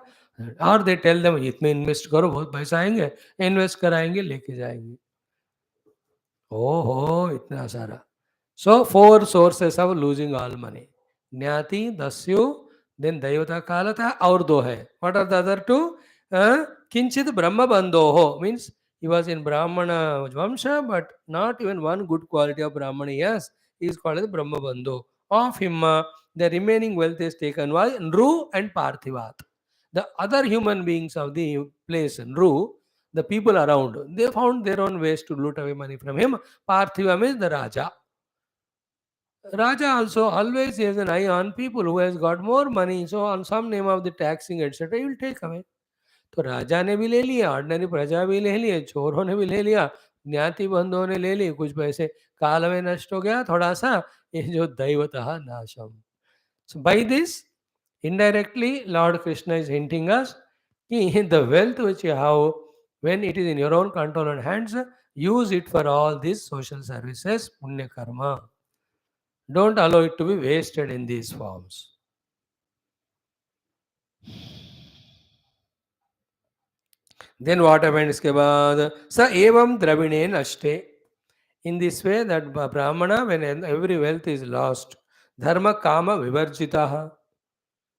और they tell them इसमें इन्वेस्ट करो, बहुत पैसा आएंगे, इन्वेस्ट कराएंगे, लेके जाएंगे. ओहो, इतना सारा. So 4 sources of losing all money. Jnati, Dasyu, then Daivata Kalata, और 2 है. What are the other 2? Kinchit Brahma Bandhoho, means he was in Brahmana Vamsha, but not even one good quality of Brahmana. Yes, he is called as Brahma Bandho. Of him, the remaining wealth is taken by Nru and Parthivat. The other human beings of the place, Nru, the people around, they found their own ways to loot away money from him. Parthiva means the Raja. Raja also always has an eye on people who has got more money. So on some name of the taxing etc. he will take away. तो राजा ने भी ले लिया, ordinary प्रजा भी ले लिए, चोरों ने भी ले लिया, ज्ञाति बंधुओं ने ले लिए, कुछ पैसे काल में नष्ट हो गया थोड़ा सा. ये जो दैवतः नाशम. So by this, indirectly, Lord Krishna is hinting us कि the wealth which you have, when it is in your own control and hands, use it for all these social services, punya karma. Don't allow it to be wasted in these forms. Then what happened इसके बाद? स एवं द्रविणे नष्टे. In this way, that Brahmana, when every wealth is lost, dharma kama vivarjitaha.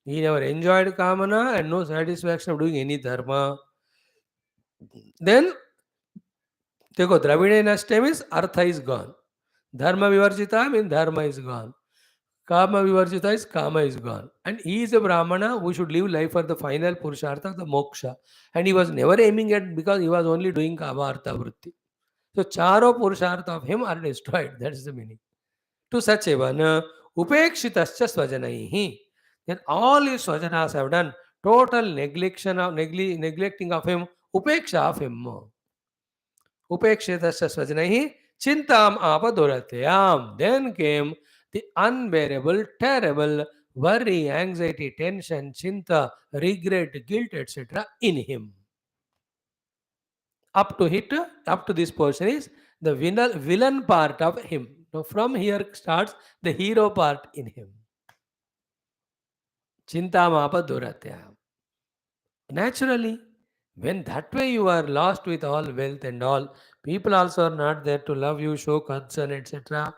He never enjoyed kamana and no satisfaction of doing any dharma. Then, देखो, द्रविणे नष्टे means artha is gone. Dharma vivarjita means dharma is gone. Kama vivarjita is kama is gone. And he is a Brahmana who should live life for the final Purushartha, the moksha. And he was never aiming at, because he was only doing kama artha vritti. So charo Purushartha of him are destroyed. That is the meaning. To such a one, upekshitascha swajanaihi. Then all his swajanas have done total neglecting of him, upeksha of him. Upekshitascha swajanaihi chintam apadurateyam. Then came the unbearable, terrible worry, anxiety, tension, chinta, regret, guilt, etc. in him. Up to this portion is the villain part of him. Now from here starts the hero part in him. Chintamapa duratya. Naturally, when that way you are lost with all wealth and all, people also are not there to love you, show concern, etc.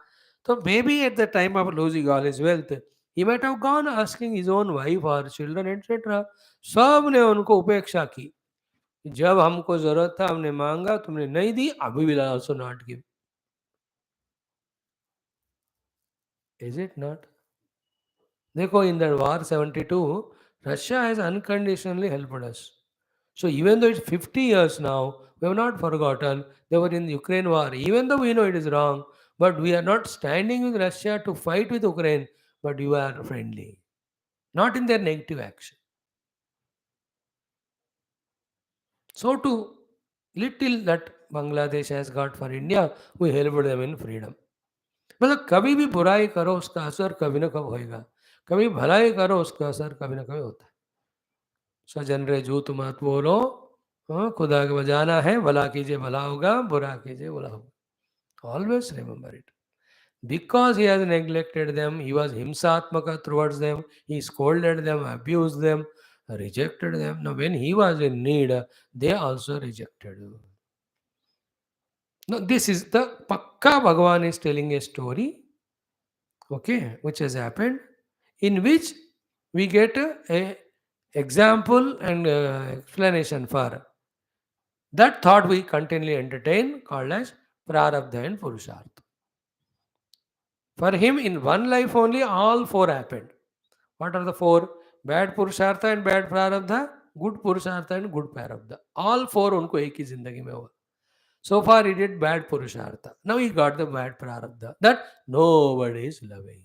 So maybe at the time of losing all his wealth, he might have gone asking his own wife or children, etc. सब ने उनको उपेक्षा की. जब हमको जरूरत था हमने मांगा तुमने नहीं दी, अभी will also not give. Is it not? देखो, in the war 72, Russia has unconditionally helped us. So even though it's 50 years now, we have not forgotten they were in the Ukraine war. Even though we know it is wrong, but we are not standing with Russia to fight with Ukraine, but you are friendly, not in their negative action. So too, little that Bangladesh has got for India, we helped them in freedom. मतलब कभी भी बुराई करो उसका असर कभी ना कभी होएगा, कभी भलाई करो उसका असर कभी ना कभी होता है. सजन रे जूत मत बोलो, हाँ, खुदा के बजाना है, भला कीजिए भला होगा, बुरा कीजिए बुरा होगा. Always remember it. Because he has neglected them, he was himsatmaka towards them, he scolded them, abused them, rejected them. Now when he was in need, they also rejected him. Now this is the Pakka Bhagavan is telling a story, okay, which has happened, in which we get a example and explanation for that thought we continually entertain, called as Prarabdha and Purushartha. For him, in one life only, all four happened. What are the four? Bad Purushartha and bad Prarabdha, good Purushartha and good Prarabdha. All four उनको एक ही जिंदगी में हुआ. So far he did bad Purushartha. Now he got the bad Prarabdha. That nobody is loving.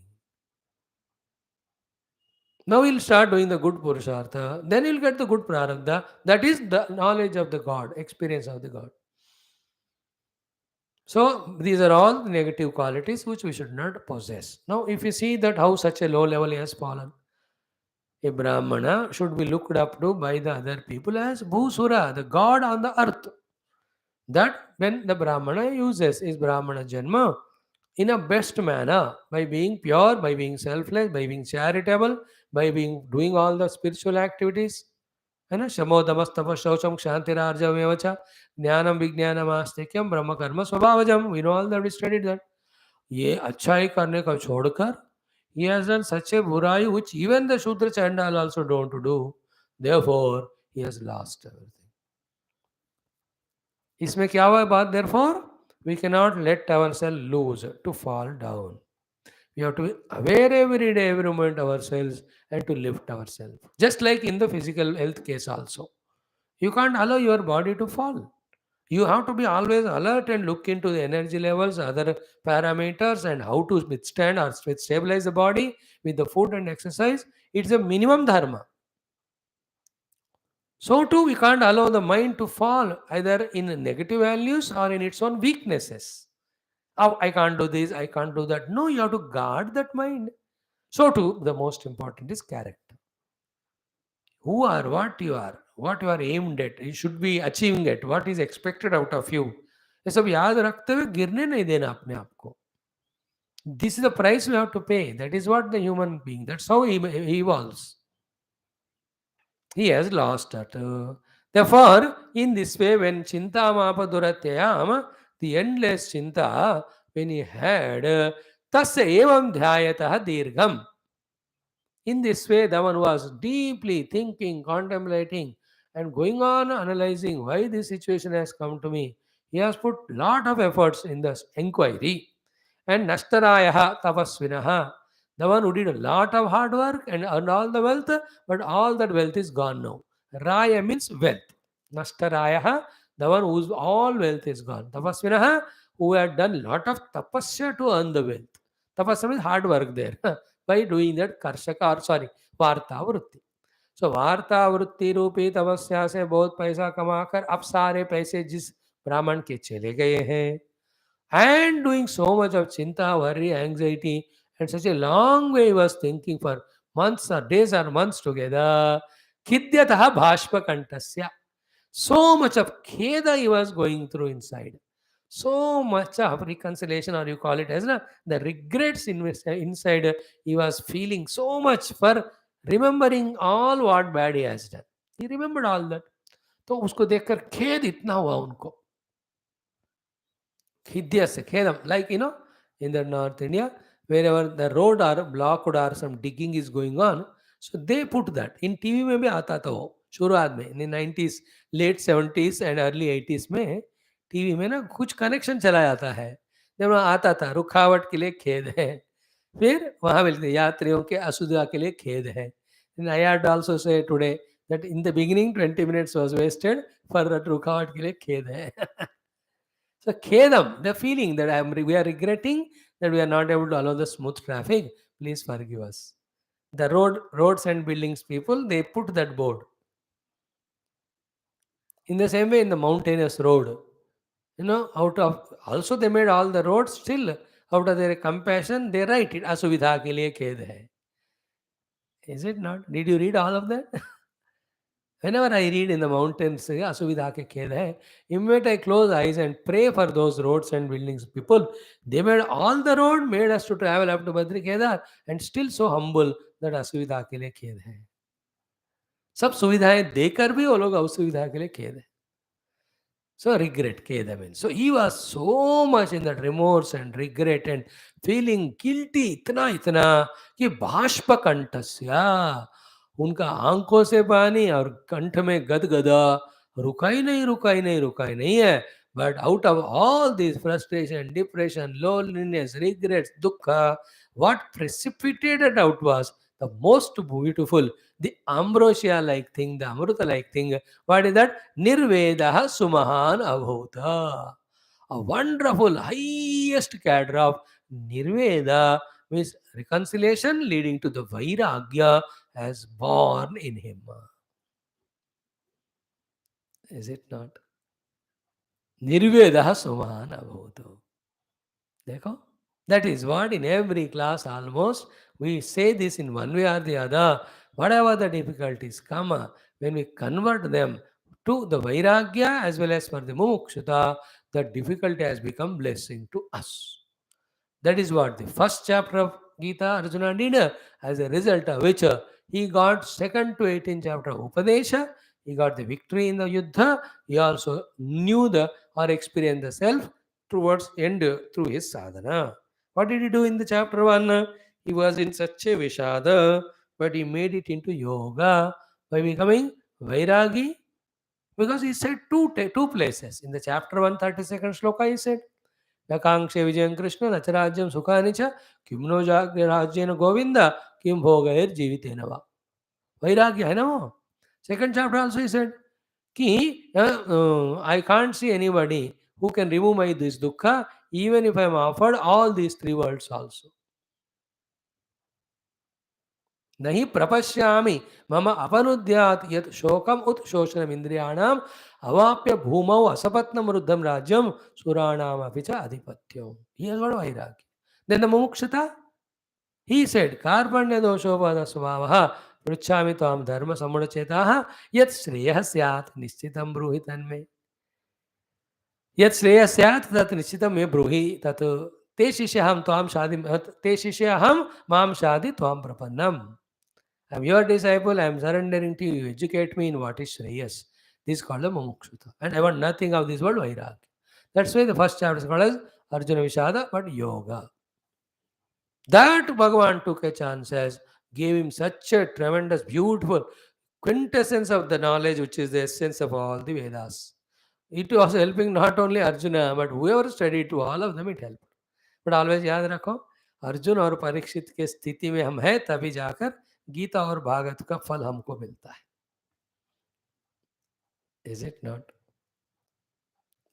Now he'll start doing the good Purushartha. Then he'll get the good Prarabdha. That is the knowledge of the God, experience of the God. So these are all the negative qualities which we should not possess. Now if you see that how such a low level he has fallen, a Brahmana should be looked up to by the other people as Bhusura, the god on the earth. That when the Brahmana uses his Brahmana Janma in a best manner, by being pure, by being selfless, by being charitable, by being doing all the spiritual activities, है ना, शमो दमस तपस शौचम क्षांतिरार्जवेव च ज्ञानम विज्ञानम आस्तिक्यम ब्रह्म कर्म स्वभावजम. We know all that, we studied that. ये अच्छाई करने को छोड़कर he has done such a burai which even the Shudra Chandal also don't do. Therefore, he has lost everything. इसमें क्या हुआ बात? Therefore, we cannot let ourselves lose to fall down. We have to be aware every day, every moment ourselves and to lift ourselves. Just like in the physical health case also. You can't allow your body to fall. You have to be always alert and look into the energy levels, other parameters, and how to withstand or stabilize the body with the food and exercise. It's a minimum dharma. So too, we can't allow the mind to fall either in negative values or in its own weaknesses. Oh, I can't do this, I can't do that. No, you have to guard that mind. So too, the most important is character. Who are, what you are aimed at, you should be achieving at, what is expected out of you. ये सब याद रखते हुए गिरने नहीं देना अपने आप को. This is the price we have to pay. That is what the human being, that's how he evolves. He has lost that. Therefore, in this way, when Chinta Mapa Duratyayam, the endless Chinta, when he had Tasya Evam Dhyayataha Dirgham. In this way, the one was deeply thinking, contemplating, and going on analyzing why this situation has come to me. He has put lot of efforts in this inquiry. And Nashtarayaha Tapasvinaha, the one who did a lot of hard work and earned all the wealth, but all that wealth is gone now. Raya means wealth. Nashtarayaha, the one whose all wealth is gone. Tapasvinaha, who had done lot of tapasya to earn the wealth. Tapasya means hard work there. By doing that karshaka, or sorry, वार्ता वृत्ति. सो वार्ता वृत्ति रूपी तपस्या से बहुत पैसा कमाकर अब सारे पैसे जिस ब्राह्मण के चले गए हैं, and doing so much of chinta, worry, anxiety, and such a long way he was thinking for months or days or months together, Khidyataha Bhashpa Kantasya. So much of kheda he was going through inside. So much of reconciliation, or you call it as the regrets inside, he was feeling so much for remembering all what bad he has done. He remembered all that. तो उसको देखकर खेद इतना हुआ उनको, खिद्य से खेदम, like in the North India, wherever the road are blocked or some digging is going on, so they put that in TV में भी आता था वो शुरुआत में, in the 90s, late 70s and early 80s में टीवी में ना कुछ कनेक्शन चला जाता है, जब वहाँ आता था रुकावट के लिए खेद है, फिर वहाँ मिलते यात्रियों के असुविधा के लिए खेद है. And I had also say today that in the beginning 20 minutes was wasted for that रुकावट के लिए खेद है. So khedam, the feeling that we are regretting that we are not able to allow the smooth traffic. Please forgive us. The roads and buildings people, they put that board. In the same way, in the mountainous road, out of also they made all the roads still out of their compassion. They write it asubidha ke liye khed hai. Is it not? Did you read all of that? Whenever I read in the mountains, Asubidha ke khed hai, immediately I close eyes and pray for those roads and buildings. People, they made all the road, made us to travel up to Badri Kedar, and still so humble that Asubidha ke liye khed hai. सब सुविधाएं देकर भी वो लोग असुविधा के लिए खेद है. So regret, Keda means. So he was so much in that remorse and regret and feeling guilty, इतना कि बाष्प कंठस्या, उनका आंखों से पानी और कंठ में गदगदा, रुका ही नहीं है. But out of all this frustration, depression, loneliness, regrets, dukkha, what precipitated out was the most beautiful, the ambrosia-like thing, the amruta-like thing. What is that? Nirvedaha Sumahan Abhuta. A wonderful, highest cadre of Nirveda means reconciliation leading to the Vairagya as born in him. Is it not? Nirvedaha Sumahan Abhuta. देखो, that is what in every class almost we say this in one way or the other. Whatever the difficulties come, when we convert them to the Vairagya as well as for the Mumukshata, the difficulty has become blessing to us. That is what the first chapter of Gita Arjuna did, as a result of which he got second to 18th chapter of Upadesha, he got the victory in the Yuddha, he also knew the or experienced the self towards end through his sadhana. What did he do in the chapter 1? He was in such a Vishada, but he made it into yoga by becoming Vairagi, because he said two places. In the chapter 132nd shloka he said, Yakankshe Vijayam Krishna Nacharajyam Sukhanicha Kimno Rajyena Govinda Kim Bhogair Jivitena Va. Vairagya hai na wo. Second chapter also he said, Ki I can't see anybody who can remove my this dukkha even if I am offered all these three worlds also. नहीं प्रपश्यामि मम अपनुद्यात् यत् शोकम उत शोषणम इंद्रियाणाम अवाप्य भूमौ असपत्नम रुद्धम राज्यम सुराणाम अपि च अधिपत्यम. He has got vairagya. Then the mumukshata, he said, कार्पण्य दोषोपद स्वभावः पृच्छामि त्वां धर्म समुच्चेताः यत् श्रेयः स्यात् निश्चितं ब्रूहि तन्मे. यत् श्रेयः स्यात् तत् निश्चितं मे ब्रूहि तत् ते शिष्यहं त्वां शादि ते शिष्यहं मां शादि त्वां प्रपन्नम्. I am your disciple, I am surrendering to you. Educate me in what is Shreyas. This is called the Mumukshata. And I want nothing of this world, Vairagya. That's why the first chapter is called as Arjuna Vishada, but Yoga. That Bhagavan took a chance as, gave him such a tremendous, beautiful quintessence of the knowledge, which is the essence of all the Vedas. It was helping not only Arjuna, but whoever studied, to all of them it helped. But always याद रखो, अर्जुन और परीक्षित के स्थिति में हम हैं, तभी जाकर गीता और भागवत का फल हमको मिलता है. Is it not?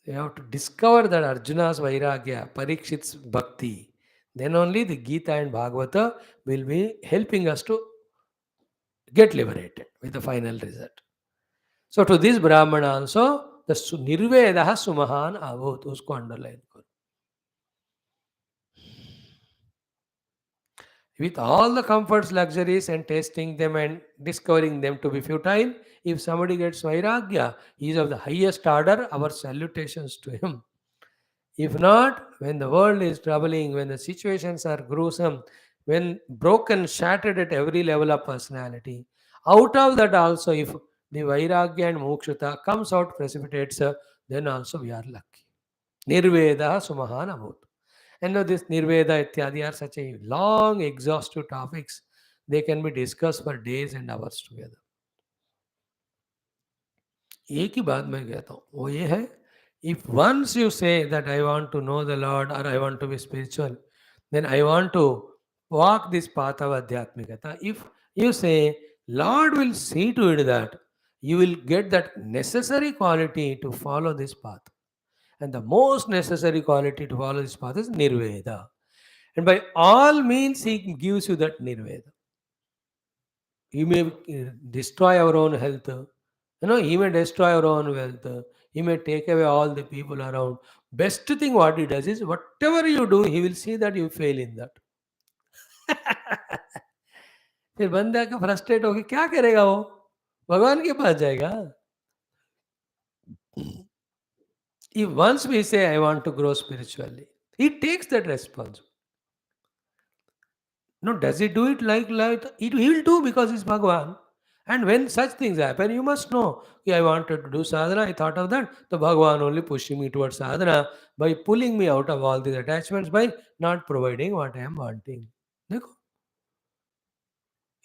You have to discover that Arjuna's vairagya, Parikshit's bhakti. Then only the Gita and Bhagavata will be helping us to get liberated with the final result. So to this Brahmana also, the Nirvedaha Sumahan Avut, usko underline karo. With all the comforts, luxuries, and tasting them and discovering them to be futile, if somebody gets Vairagya, he is of the highest order, our salutations to him. If not, when the world is troubling, when the situations are gruesome, when broken, shattered at every level of personality, out of that also, if the Vairagya and Mokshata comes out precipitates, then also we are lucky. Nirveda Sumahana Bhut. And now this Nirveda Ityadi are such a long, exhaustive topics. They can be discussed for days and hours together. एक ही बात मैं कहता हूँ वो ये है if once you say that I want to know the lord और I want to be spiritual then I want to walk this path of adhyatmikata. If you say Lord will see to it that you will get that necessary quality to follow this path, and the most necessary quality to follow this path is nirveda, and by all means he gives you that nirveda. He may destroy our own health. He may destroy our own wealth. He may take away all the people around. Best thing what he does is whatever you do, he will see that you fail in that. फिर बंदा का frustrate होके क्या करेगा वो भगवान के पास जाएगा. If once we say I want to grow spiritually, he takes that responsibility. No, does he do it like it? He will do because he's Bhagwan. And when such things happen, you must know. I wanted to do sadhana, I thought of that. The Bhagwan only pushing me towards sadhana by pulling me out of all these attachments by not providing what I am wanting. देखो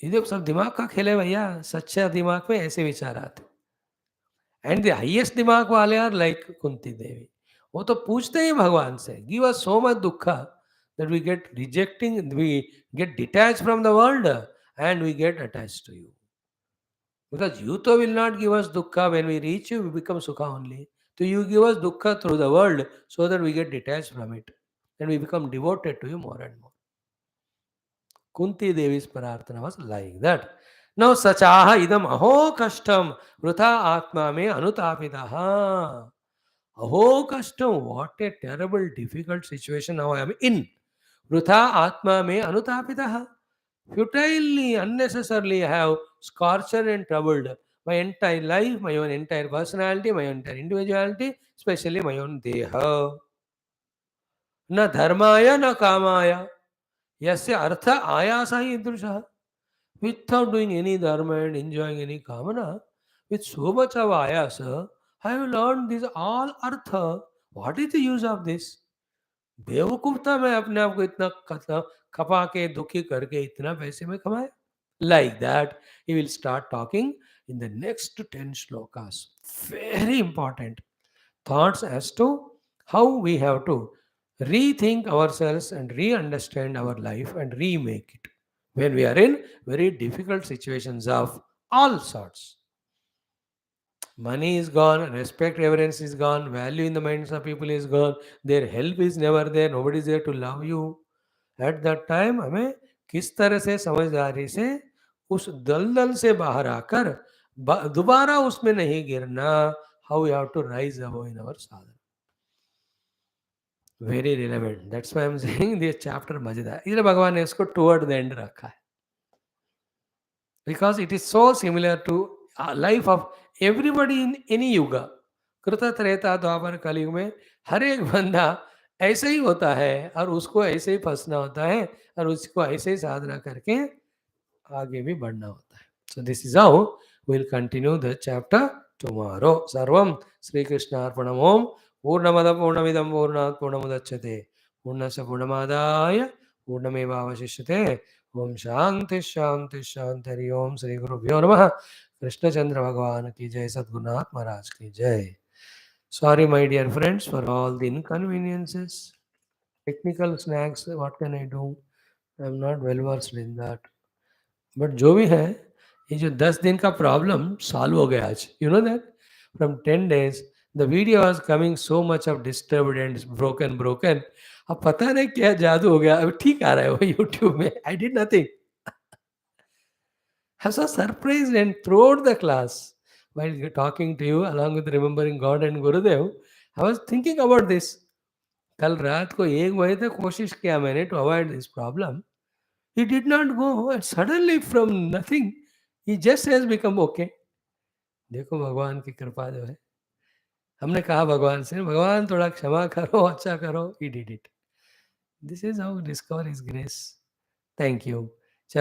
ये सब दिमाग का खेल है भैया. सच्चा दिमाग में ऐसे विचार आते. एंड द हाईएस्ट दिमाग वाले आर लाइक कुंती देवी. वो तो पूछते ही भगवान से गिव अस सो मच दुख that we get rejecting, we get detached from the world and we get attached to you. Because you too will not give us dukkha when we reach you, we become sukha only. So you give us dukkha through the world so that we get detached from it and we become devoted to you more and more. Kunti Devi's prarthana was like that. Now sachaha idam aho kashtam vrutha atma me anutapidaha. Aho kashtam, what a terrible, difficult situation now I am in. Vrutha atma me anutapitaha. Futilely, unnecessarily, I have scorched and troubled my entire life, my own entire personality, my entire individuality, especially my own deha. Na dharmaya na kamaya. Yasya artha ayasa idrusha. Without doing any dharma and enjoying any kamana, with so much of ayasa, I have learned this all artha. What is the use of this? बेवकूफ था मैं अपने आप को इतना खपा के दुखी करके इतना पैसे में कमाया. Like that, he will start talking in the next 10 shlokas. Very important thoughts as to how we have to rethink ourselves and re-understand our life and remake it when we are in very difficult situations of all sorts. Money is gone, respect, reverence is gone, value in the minds of people is gone, their help is never there, nobody is there to love you. At that time हमें किस तरह से समझदारी से उस दलदल से बाहर आकर दोबारा उसमें नहीं गिरना. How we have to rise above in our sadhana. Very relevant. That's why I'm saying this chapter मजेदार. इसलिए भगवान ने इसको toward the end रखा है. Because it is so similar to life of everybody in any युगा. कृत त्रेता द्वापर कलयुग में हर एक बंदा ऐसे ही होता है और उसको ऐसे ही फंसना होता है और उसको ऐसे ही साधना करके आगे भी बढ़ना होता है. So this is how we'll continue the chapter tomorrow. Sarvam Sri Krishna Arpanam Om Purnamada Purnamidam Purnat Purnamudachyate Purnasya Purnamadaya Purnamevavashishyate. Om Shanti Shanti Shanti Hari Om Sri Guru Bhyo Namaha. Krishna Chandra Bhagavan ki jai, Sadgurunath Maharaj ki jai. Sorry my dear friends for all the inconveniences. Technical snacks, what can I do? I am not well versed in that. But जो भी है ये जो 10 दिन का problem solve हो गया आज. You know that from 10 days the video was coming so much of disturbed and broken. अब पता नहीं क्या जादू हो गया. अब ठीक आ रहा है वो यूट्यूब में. I did nothing. I was so surprised and throughout the class while talking to you along with remembering God and Gurudev, I was thinking about this. कल रात को 1 बजे तक कोशिश किया मैंने to avoid this problem. He did not go and suddenly from nothing, he just has become okay. देखो भगवान की कृपा जो है, हमने कहा भगवान से, भगवान थोड़ा क्षमा करो, अच्छा करो, he did it. This is how discover his grace. Thank you.